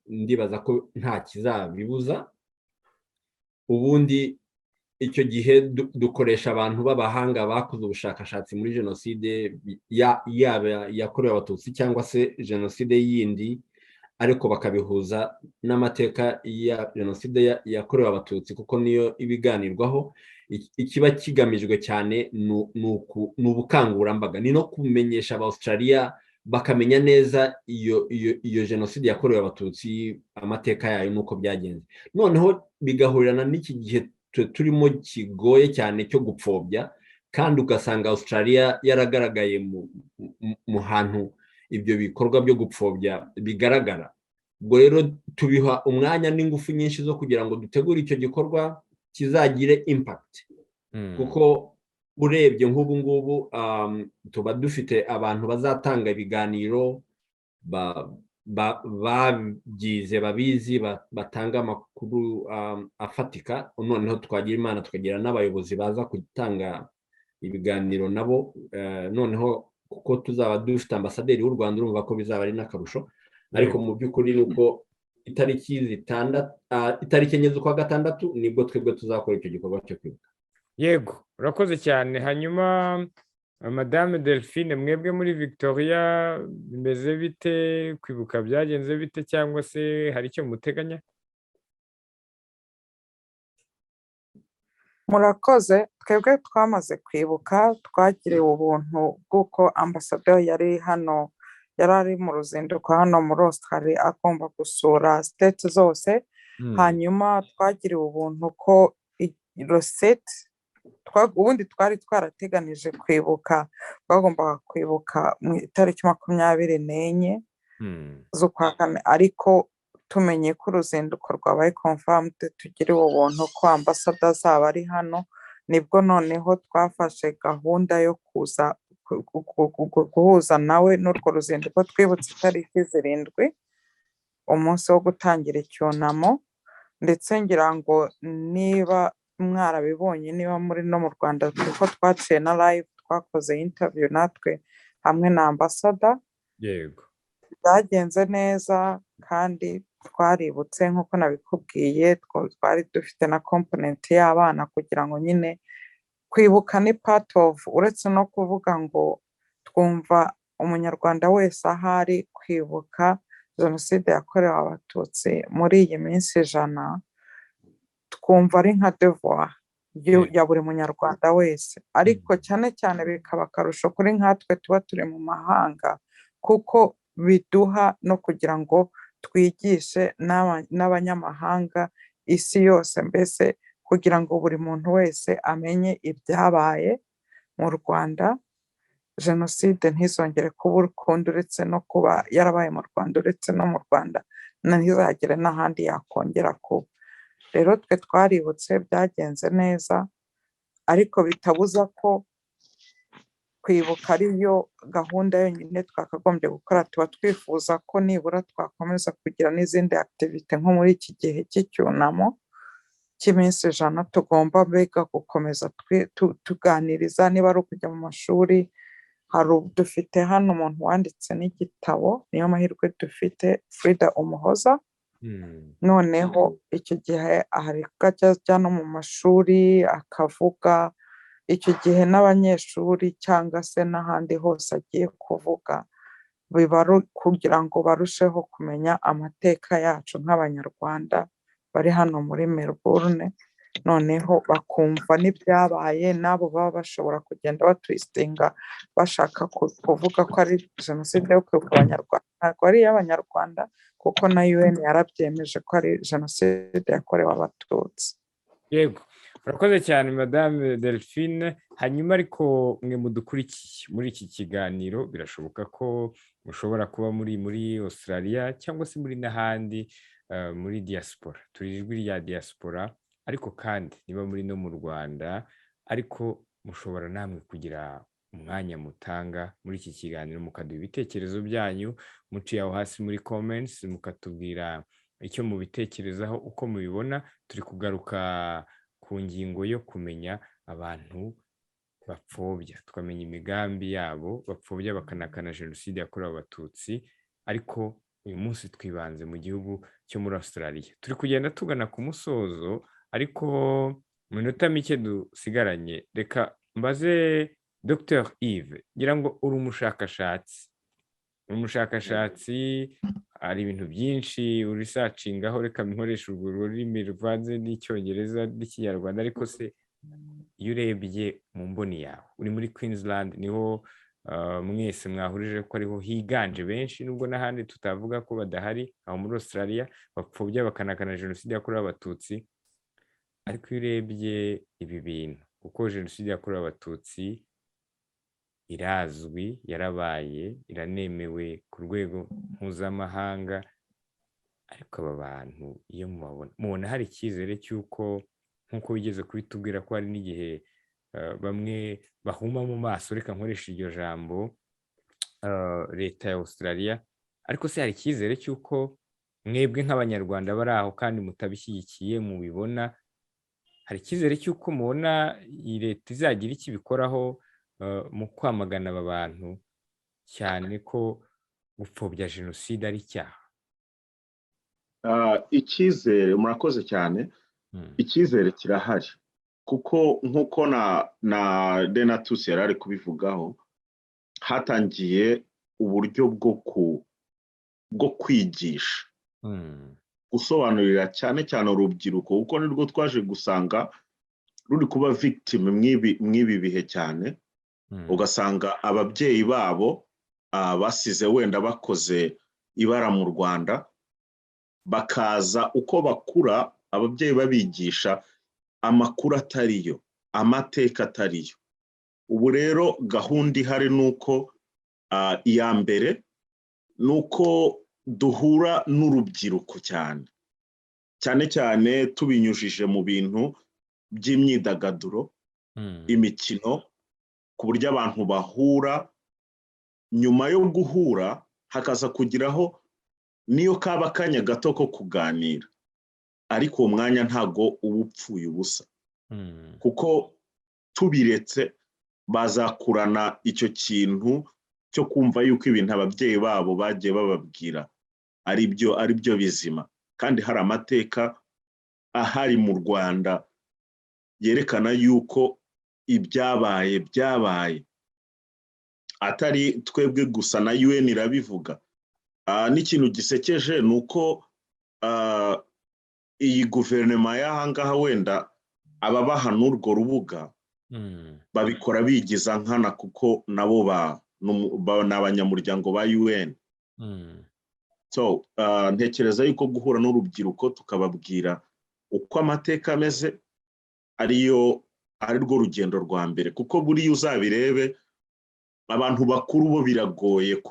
B: Ndibaza ko nta kizabibuza. Ubundi icyo gihe dukoresha abantu b'abahanga bakoze ubushakashatsi muri Jenoside, yaba yakorewe Abatutsi cyangwa se Jenoside yindi, ariko bakabihuza n'amateka ya Jenoside yakorewe Abatutsi, kuko niyo ibiganirwaho. Ikiba kigamijwe cyane ni ubukangurambaga, ni no kumenyesha Australia bakamenya neza iyo Jenoside yakorewe Abatutsi, amateka yayo nuko byagenze. Noneho bigahurirana n'iki gihe turimo kigoye cyane cyo gupfobya, kandi ugasanga Australia yaragaragaye mu hantu ibyo bikorwa byo gupfobya bigaragara. Ubwo rero tubiha umwanya n'ingufu nyinshi zo kugira ngo dutegure icyo gikorwa kizagire impact, kuko urebye nk'ubu ngubu tuba dufite abantu bazatanga ibiganiro babyize, babizi, batanga amakuru afatika. Noneho twagira Imana tukagira n'abayobozi baza gutanga ibiganiro nabo. Noneho kuko tuzaba dufite ambasaderi w'u Rwanda, urumva ko bizaba ari n'akarusho. Ariko mu by'ukuri nuko itariki 4 z'ukwa gatandatu nibwo twebwe tuzakora icyo gikorwa cyo kwibuka.
A: Yego, urakoze cyane. Hanyuma Madame Delphine, mwebwe muri Victoria bimeze bite, kwibuka byagenze bite cyangwa se hari icyo muteganya?
C: Murakoze, twebwe twamaze kwibuka, twagiriwe ubuntu bw'uko ambasaderi yari hano, yari ari mu ruzinduko hano muri Australia agomba gusura state zose, hanyuma twagiriwe ubuntu ko rosette ubundi twari twarateganije kwibuka, twagombaga kwibuka mu itariki 24 z'ukwa kane, ariko tumenye ko uruzinduko rwabaye confirmed, tugiriwe ubuntu ko ambassador azaba ari hano, nibwo noneho twafashe gahunda yo kuza guhuza nawe n'urwo ruzinduko, twibutse itariki 7, umunsi wo gutangira icyunamo, ndetse ngira ngo niba mwarabibonye, niba muri no mu Rwanda, kuko twaciye na live, twakoze interview natwe hamwe na ambassador.
A: Yego,
C: byagenze neza kandi twaributse nk'uko nabikubwiye, twari dufite na component y'abana kugira ngo nyine kwibuka ni part of, uretse no kuvuga ngo twumva umunyarwanda wese ahari kwibuka Jenoside yakorewe Abatutsi muri iyi minsi 100, twumva ari nka devoir ya buri munyarwanda wese, ariko cyane cyane bikaba akarusho kuri nkatwe tuba turi mu mahanga, kuko biduha no kugira ngo twigishe n'abanyamahanga, isi yose mbese, kugira ngo buri muntu wese amenye ibyabaye mu Rwanda, Jenoside ntizongere kuba ukundi, uretse no kuba yarabaye mu Rwanda, uretse no mu Rwanda ntizagire n'ahandi yakongera kuba. Rero twe twaributse, byagenze neza, ariko bitabuza ko kwibuka ariyo gahunda yonyine twakagombye gukora. Tuba twifuza ko nibura twakomeza kugira n'izindi activity nko muri iki gihe cy'icyunamo cy'iminsi 100, tugomba mbega gukomeza tuganiriza, niba ari ukujya mu mashuri. Dufite hano umuntu wanditse n'igitabo, niyo mahirwe dufite, Frida Umuhoza. Noneho icyo gihe hari kajya no mu mashuri akavuga, icyo gihe n'abanyeshuri cyangwa se n'ahandi hose agiye kuvuga, biba kugira ngo barusheho kumenya amateka yacu nk'abanyarwanda bari hano muri Melbourne, noneho bakumva n'ibyabaye, nabo baba bashobora kugenda batwistinga bashaka kuvuga ko ari Jenoside yo kwibuka abanyarwanda, ntabwo ari iy'abanyarwanda, kuko na UN yarabyemeje ko ari Jenoside yakorewe Abatutsi.
A: yego, urakoze cyane Madame Delphine. Hanyuma ariko mwe mudukurikiye muri iki kiganiro, birashoboka ko mushobora kuba muri Australia cyangwa se muri n'ahandi muri diaspora. Turi ijwi rya diaspora, ariko kandi niba muri no mu Rwanda, ariko mushobora namwe kugira umwanya mutanga muri iki kiganiro, mukaduha ibitekerezo byanyu muciye aho hasi muri comments, mukatubwira icyo mubitekerezaho, uko mubibona. Turi kugaruka ku ngingo yo kumenya abantu bapfobya, tukamenya imigambi yabo, bapfobya bakanakana Jenoside yakorewe Abatutsi, ariko uyu munsi twibanze mu gihugu cyo muri Australia. Turi kugenda tugana ku musozo, ariko mu minota mike dusigaranye, reka mbaze Dr. Yves, ngira ngo uri umushakashatsi, hari ibintu byinshi urisacingaho, reka nkoresha urwo rurimi ruvanze n'icyongereza n'ikinyarwanda, ariko se iyo urebye mu mboni yawe, uri muri Queensland, niho mwese mwahurije ko ariho higanje benshi, nubwo n'ahandi tutavuga ko badahari, aho muri Australia bapfobya bakanakana Jenoside yakorewe Abatutsi. Ariko iyo urebye ibi bintu, kuko Jenoside yakorewe Abatutsi irazwi, yarabaye, iranemewe ku rwego mpuzamahanga, ariko aba bantu iyo mubona hari icyizere cy'uko, nk'uko wigeze kubitubwira, ko hari n'igihe bamwe bahuma mu maso, reka nkoresha iryo jambo, leta ya Australia, ariko se hari icyizere cy'uko mwebwe nk'abanyarwanda bari aho kandi mutabishyigikiye mubibona, hari icyizere cy'uko mubona iyi leta izagira icyo ibikoraho mu kwamagana aba bantu, cyane ko gupfobya Jenoside ari icyaha?
D: Icyizere, murakoze cyane. Icyizere kirahari, kuko nk'uko na Denatus yari ari kubivugaho, hatangiye uburyo bwo kwigisha, gusobanurira cyane cyane urubyiruko, kuko nirwo twaje gusanga ruri kuba victim mw'ibi bihe cyane. Ugasanga ababyeyi babo basize wenda bakoze ibara mu Rwanda, bakaza uko bakura ababyeyi babigisha amakuru atariyo, amateka atariyo. Ubu rero gahunda ihari nuko iya mbere nuko duhura n'urubyiruko cyane cyane tubinyujije mu bintu by'imyidagaduro, imikino, ku buryo abantu bahura, nyuma yo guhura hakaza kugiraho niyo kaba kanya gato ko kuganira, ariko uwo mwanya ntago uba upfuye ubusa, kuko tubiretse bazakurana icyo kintu cyo kumva yuko ibintu ababyeyi babo bagiye bababwira ari byo bizima. Kandi hari amateka ahari mu Rwanda yerekana yuko ibyabaye atari twebwe gusa, na UN irabivuga. N'ikintu gisekeje nuko iyi guverinoma y'ahangaha wenda ababaha n'urwo rubuga babikora bigiza nkana, kuko nabo n'abanyamuryango ba UN. So ntekereza yuko guhura n'urubyiruko tukababwira uko amateka ameze ari rwo rugendo rwa mbere, kuko buriya uzabirebe abantu bakuru bo biragoye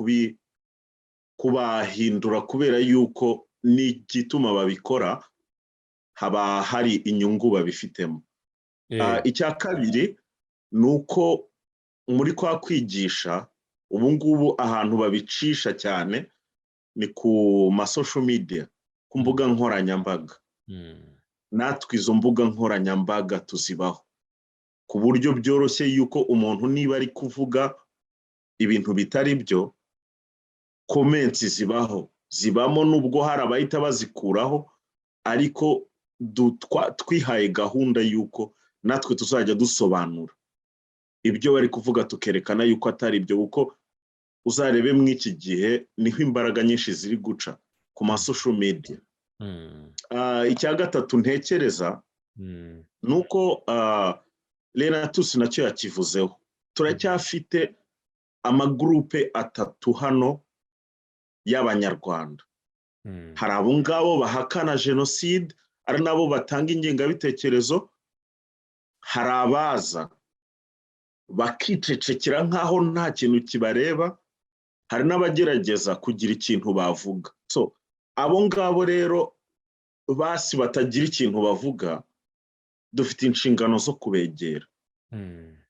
D: kubahindura, kubera yuko n'igituma babikora haba hari inyungu babifitemo. Icya kabiri nuko muri kwa kwigisha ubu ngubu ahantu babicisha cyane ni ku social media, ku mbuga nkoranyambaga. Natwe izo mbuga nkoranyambaga tuzibaho, ku buryo byoroshye yuko umuntu niba ari kuvuga ibintu bitari byo, comments zibamo, nubwo hari abahita bazikuraho, ariko twihaye gahunda yuko natwe tuzajya dusobanura ibyo bari kuvuga, tukerekana yuko atari byo, kuko uzarebe mw'iki gihe niho imbaraga nyinshi ziri guca ku social media. Icya gatatu ntekereza nuko Lenatus nacyo yakivuzeho, turacyafite amagrupe atatu hano y'Abanyarwanda. Hari abo ngabo bahakana Jenoside, ari nabo batanga ingengabitekerezo. Hari abaza bakicecekera nkaho nta kintu kibareba, hari n'abagerageza kugira ikintu bavuga. So abo ngabo rero basi batagira ikintu bavuga, dufite inshingano zo kubegera,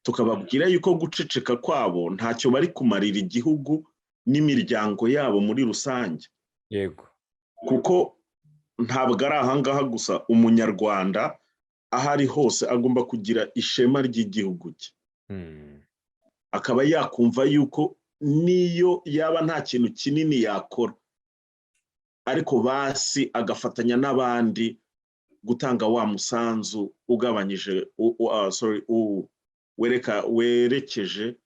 D: tukababwira yuko guceceka kwabo ntacyo bari kumarira igihugu n'imiryango yabo muri rusange.
A: Yego,
D: kuko ntabwo ari ahangaha gusa, umunyarwanda ahari hose agomba kugira ishema ry'igihugu cye, akaba yakumva yuko niyo yaba nta kintu kinini yakora, ariko basi agafatanya n'abandi gutanga wa musanzu ugabanyije werekeje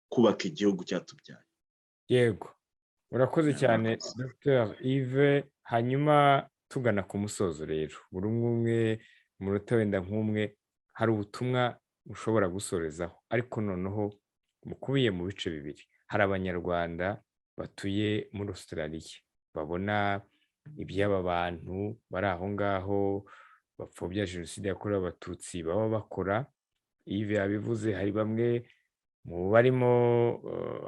D: kubaka igihugu cyatubyaye.
A: yego, urakoze cyane Dr. Yves. Hanyuma tugana ku musozo rero, buri umwe umunota wenda nk'umwe, hari ubutumwa ushobora gusorezaho, ariko noneho mukubiye mu bice bibiri. Hari abanyarwanda batuye muri Australia babona iby'aba bantu bari aho ngaho bapfobya Jenoside yakorewe Abatutsi baba bakora. Yves yabivuze, hari bamwe mu barimo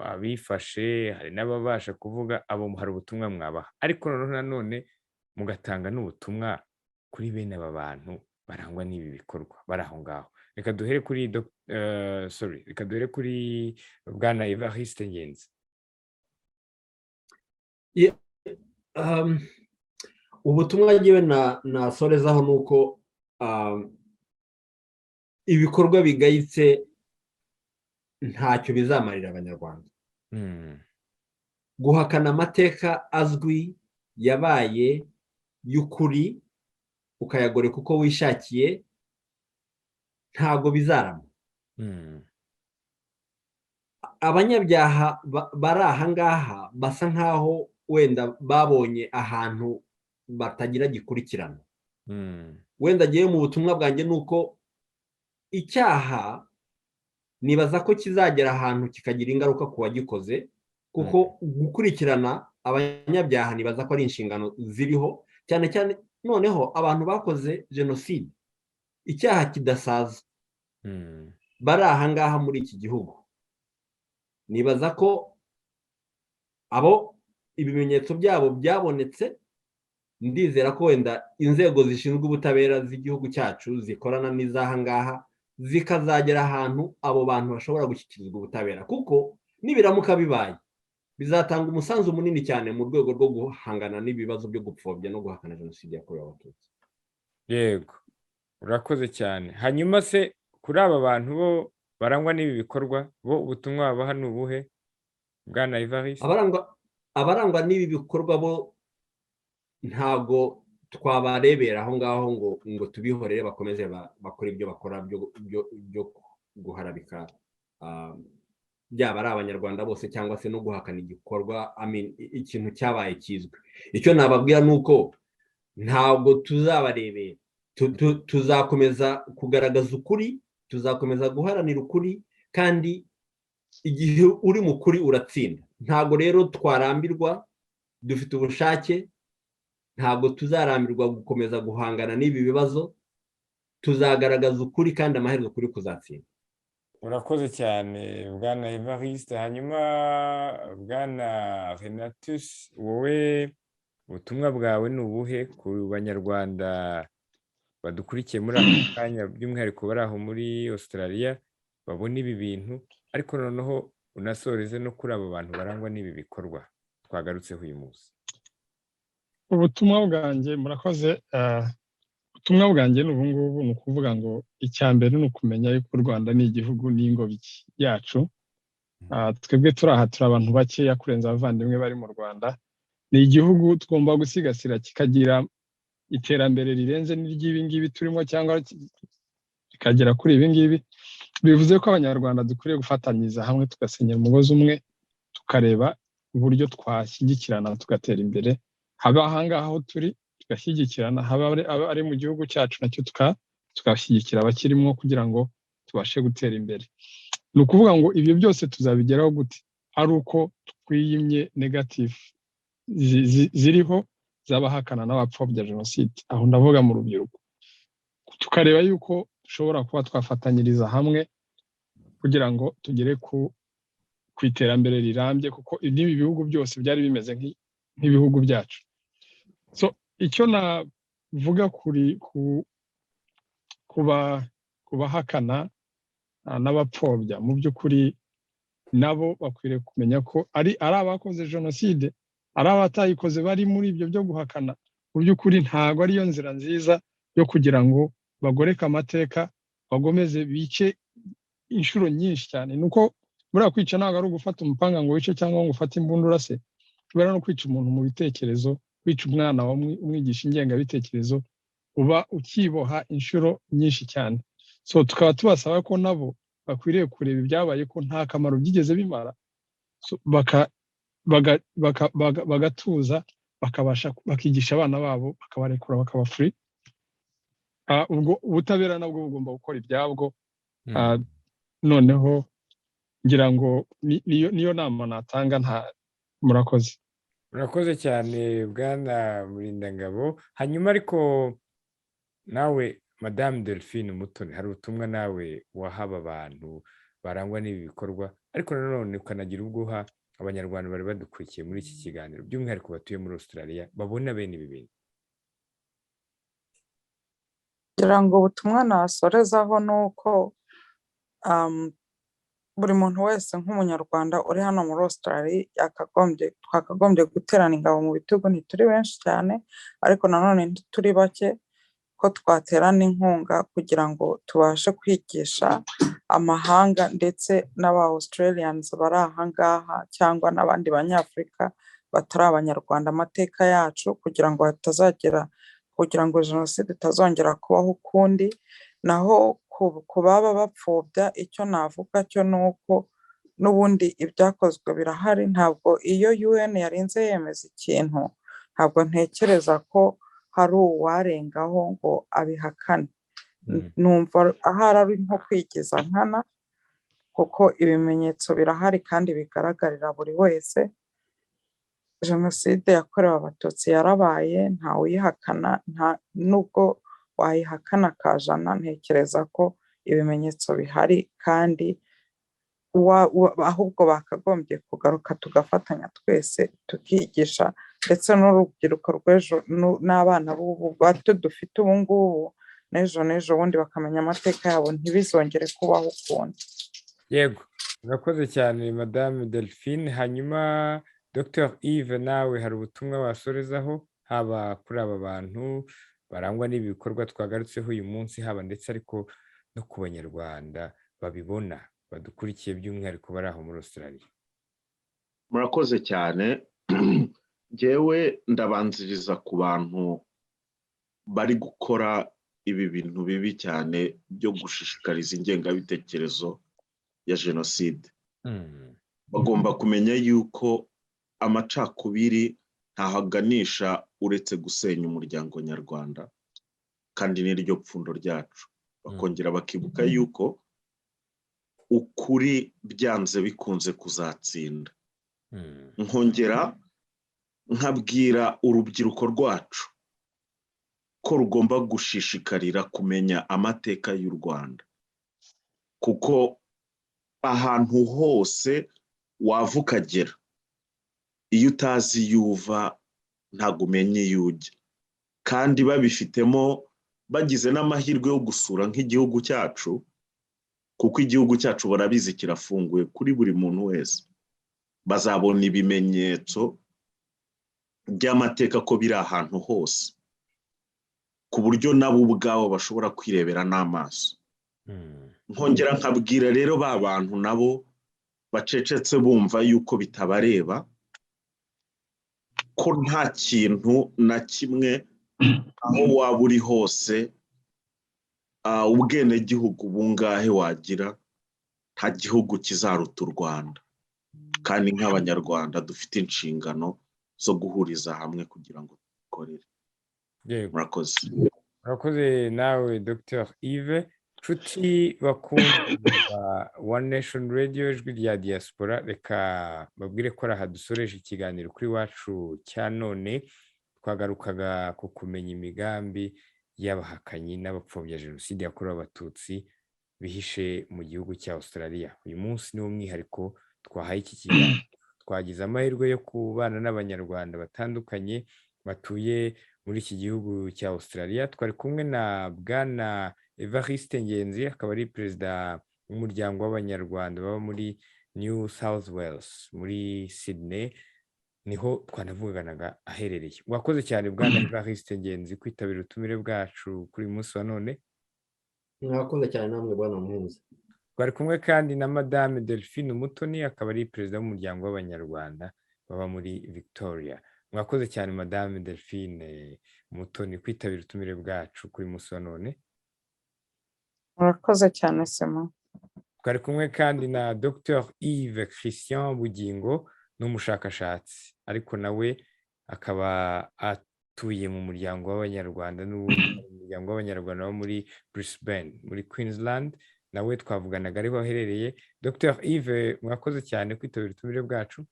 A: abifashe, hari n'ababasha kuvuga, abo hari ubutumwa mwabaha, ariko nanone mugatanga n'ubutumwa kuri bene aba bantu barangwa n'ibi bikorwa bari aho ngaho. Reka duhere kuri Bwana Evariste Ngenzi.
B: Ubutumwa ngewe nasorezaho nuko ibikorwa bigayitse ntacyo bizamarira Abanyarwanda. Guhakana amateka azwi yabaye y'ukuri ukayagoreka uko wishakiye, ntago bizarama. Abanyabyaha bari aha ngaha basa nkaho wenda babonye ahantu batagira gikurikirana. Wenda agiye mu butumwa bwanjye nuko icyaha nibaza ko kizagera ahantu kikagira ingaruka ku wagikoze, kuko gukurikirana abanyabyaha nibaza ko ari inshingano ziriho, cyane cyane noneho abantu bakoze jenoside, icyaha kidasaza bari aha ngaha muri iki gihugu. Nibaza ko abo ibimenyetso byabo byabonetse, ndizera ko wenda inzego zishinzwe ubutabera z'igihugu cyacu zikorana n'izaha ngaha zikazagera ahantu abo bantu bashobora gushyikirizwa ubutabera, kuko nibiramuka bibaye bizatanga umusanzu munini cyane mu rwego rwo guhangana n'ibibazo byo gupfobya no guhakana jenoside yakorewe Abatutsi. Yego,
A: urakoze cyane. Hanyuma se kuri aba bantu bo barangwa n'ibi bikorwa, bo ubutumwa babaha ni ubuhe, Bwana Evariste?
B: Abarangwa n'ibi bikorwa bo ntabwo twabarebera aho ngaho ngo tubihorere bakomeze bakora ibyo bakora byo guharabika byaba ari abanyarwanda bose cyangwa se no guhakana igikorwa ikintu cyabaye kizwi. Icyo nababwira ni uko ntabwo tuzabarebera, tuzakomeza kugaragaza ukuri, tuzakomeza guharanira ukuri, kandi igihe uri mu kuri uratsinda. Ntabwo rero twarambirwa, dufite ubushake, ntabwo tuzarambirwa gukomeza guhangana n'ibi bibazo, tuzagaragaza ukuri kandi amaherezo ukuri kuzatsinda.
A: Urakoze cyane Bwana Evariste. Hanyuma Bwana Renatus, wowe ubutumwa bwawe ni ubuhe ku banyarwanda badukurikiye muri aka kanya, by'umwihariko bari aho muri Australia babona ibi bintu, ariko noneho unasoreze no kuri abo bantu barangwa n'ibi bikorwa twagarutseho uyu munsi?
E: Ubutumwa bwanjye, murakoze. Ubutumwa bwanjye ni ubungubu, ni ukuvuga ngo icya mbere ni ukumenya yuko u Rwanda ni igihugu n'ingobyi yacu. Twebwe turi aha turi abantu bakeya kurenza abavandimwe bari mu Rwanda. Ni igihugu tugomba gusigasira kikagira iterambere rirenze n'iry'ibi ngibi turimo, cyangwa kikagera kuri ibi ngibi. Bivuze ko abanyarwanda dukwiriye gufatanyiriza hamwe, tugasenyera umugozi umwe, tukareba uburyo twashyigikirana tugatera imbere. Haba aha ngaha aho turi tugashyigikirana, haba ari mu gihugu cyacu nacyo tugashyigikira abakirimo kugira ngo tubashe gutera imbere. Ni ukuvuga ngo ibyo byose tuzabigeraho gute? Ari uko twiyimye negative ziriho z'abahakana n'abapfobya jenoside, aho ndavuga mu rubyiruko. Tukareba yuko dushobora kuba twafatanyiriza hamwe kugira ngo tugere ku iterambere rirambye, kuko n'ibi bihugu byose byari bimeze nk'ibihugu byacu. So icyo navuga kubahakana n'abapfobya, mu by'ukuri nabo bakwiriye kumenya ko ari abakoze jenoside, ari abatayikoze bari muri ibyo byo guhakana. Mu by'ukuri ntabwo ariyo nzira nziza yo kugira ngo bagoreke amateka, bagomeze bice inshuro nyinshi cyane. Nuko buriya kwica ntabwo ari ugufata umupanga ngo wice cyangwa ngo ufate imbunda urase, kubera no kwica umuntu mu bitekerezo, kwica umwana umwigisha ingengabitekerezo, uba ukiboha inshuro nyinshi cyane. So tukaba tubasaba ko nabo bakwiriye kureba ibyabaye ko nta kamaro byigeze bimara, bagatuza, bakabasha bakigisha abana babo, bakabarekura, bakaba free. Ubwo ubutabera nabwo bugomba gukora ibyabwo. Noneho ngira ngo niyo nama natanga. Murakoze.
A: Murakoze cyane Bwana Murindangabo. Hanyuma ariko nawe Madame Delphine Umutoni, hari ubutumwa nawe wahaba abantu barangwa n'ibi bikorwa, ariko nanone ukanagira ubwuha abanyarwanda bari badukurikiye muri iki kiganiro, by'umwihariko batuye muri Australia, babona bene ibi bintu?
C: kugira ngo ubutumwa nasorezaho ni uko buri muntu wese nk'umunyarwanda uri hano muri Australia twakagombye guterana ingabo mu bitugu. Ntituri benshi cyane, ariko nanone ntituri bake, ko twaterana inkunga kugira ngo tubashe kwigisha amahanga ndetse n'aba Australians bari aha ngaha cyangwa n'abandi banyafurika batari abanyarwanda amateka yacu, kugira ngo jenoside itazongera kubaho ukundi. Naho ku baba bapfobya, icyo navuga cyo ni uko n'ubundi ibyakozwe birahari. Ntabwo iyo UN yarinze yemeza ikintu, ntabwo ntekereza ko hari uwarengaho ngo abihakane. Numva ahari ari nko kwigiza nkana, kuko ibimenyetso birahari kandi bigaragarira buri wese. Jenoside yakorewe Abatutsi yarabaye, ntawe uyihakana, nubwo wayihakana kajana, ntekereza ko ibimenyetso bihari kandi ahubwo bakagombye kugaruka tugafatanya twese tukigisha, ndetse n'urubyiruko rw'ejo n'abana b'ubu bato dufite ubu ngubu n'ejo bundi bakamenya amateka yabo, ntibizongere kubaho ukundi.
A: Yego, urakoze cyane Madame Delphine. Hanyuma Dr Yves, nawe hari ubutumwa wasorezaho, haba kuri aba bantu barangwa n'ibi bikorwa twagarutseho uyu munsi, haba ndetse ariko no ku banyarwanda babibona badukurikiye by'umwihariko bari aho muri Australia?
D: Murakoze cyane. Njyewe ndabanziriza ku bantu bari gukora ibi bintu bibi cyane byo gushishikariza ingengabitekerezo ya Jenoside. Bagomba kumenya yuko amacakubiri ntahaganisha uretse gusenya umuryango nyarwanda, kandi niryo pfundo ryacu. Bakongera bakibuka yuko ukuri byanze bikunze kuzatsinda. Nkongera nkabwira urubyiruko rwacu ko rugomba gushishikarira kumenya amateka y'u Rwanda, kuko ahantu hose wava ukagera, iyo utazi yuva ntabwo umenye yujya. Kandi babifitemo, bagize n'amahirwe yo gusura nk'igihugu cyacu, kuko igihugu cyacu barabizi kirafunguye kuri buri muntu wese, bazabona ibimenyetso by'amateka ko biri ahantu hose, ku buryo nabo ubwabo bashobora kwirebera n'amaso. Nkongera nkabwira rero ba bantu nabo bacecetse bumva yuko bitabareba, ko nta kintu na kimwe aho waba uri hose, ubwenegihugu bungahe wagira, nta gihugu kizaruta u Rwanda. Kandi nk'abanyarwanda dufite inshingano zo guhuriza hamwe kugira ngo dukorere. Murakoze.
A: Murakoze nawe Dr Yves. Nshuti bakunda One Nation Radio, ijwi rya diaspora, reka babwire ko aha dusoreje ikiganiro kuri wacu cya none. Twagarukaga ku kumenya imigambi y'abahakanyi n'abapfobya Jenoside yakorewe Abatutsi bihishe mu gihugu cya Australia. Uyu munsi ni umwihariko twahaye iki kiganiro. Twagize amahirwe yo kubana n'abanyarwanda batandukanye batuye muri iki gihugu cya Australia. Twari kumwe na Bwana Evariste Ngenzi, akaba ari perezida w'umuryango w'abanyarwanda baba muri New South Wales muri Sydney, niho twanavuganaga aherereye. Wakoze cyane Bwana Evariste Ngenzi kwitabira ubutumire bwacu kuri uyu munsi wa none.
B: Mwakoze cyane namwe Bwana Muhumuza.
A: Twari kumwe kandi na Madame Delphine Umutoni, akaba ari perezida w'umuryango w'abanyarwanda baba muri Victoria. Mwakoze cyane Madame Delphine Umutoni kwitabira ubutumire bwacu kuri uyu munsi wa none.
C: Murakoze cyane Sema.
A: Twari kumwe kandi na Dr Yves Christian Bugingo, n'umushakashatsi ariko nawe akaba atuye mu muryango w'abanyarwanda n'umuryango w'abanyarwanda bo muri Brisbane muri Queensland. Nawe twavuganaga ariho aherereye. Dr Yves, mwakoze cyane kwitabira ubutumire bwacu.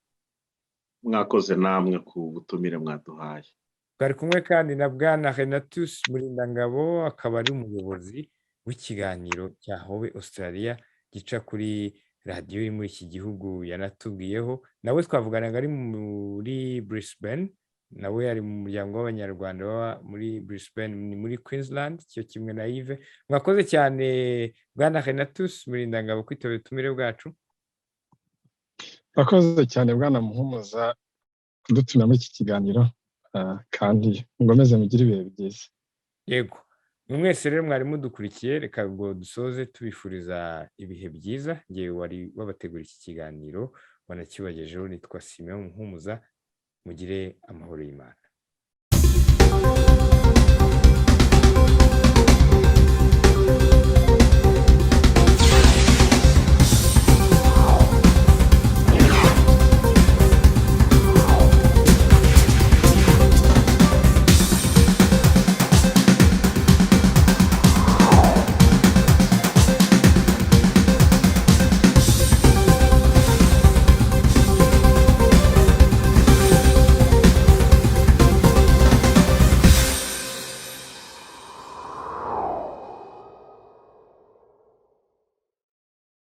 D: Mwakoze namwe ku butumire mwaduhaye.
A: Twari kumwe kandi na Bwana Renatus Murindangabo, akaba ari umuyobozi w'ikiganiro cya Howe Australia gica kuri radiyo iri muri iki gihugu yanatubwiyeho. Nawe twavuganaga ari muri Brisbane, nawe ari mu muryango w'abanyarwanda baba muri Brisbane ni muri Queensland, cyo kimwe na Yves. Mwakoze cyane Bwana Renatus Murindangabo kwitabira ubutumire bwacu.
E: Mwakoze cyane Bwana Muhumuza kudutumira muri iki kiganiro, kandi ngomeze mugire ibihe byiza.
A: Yego, mwese rero mwari mudukurikiye, reka ngo dusoze tubifuriza ibihe byiza. Ngewe wari wabategura iki kiganiro wanakibagejeho, nitwa Simeon Muhumuza. Mugire amahoro y'Imana.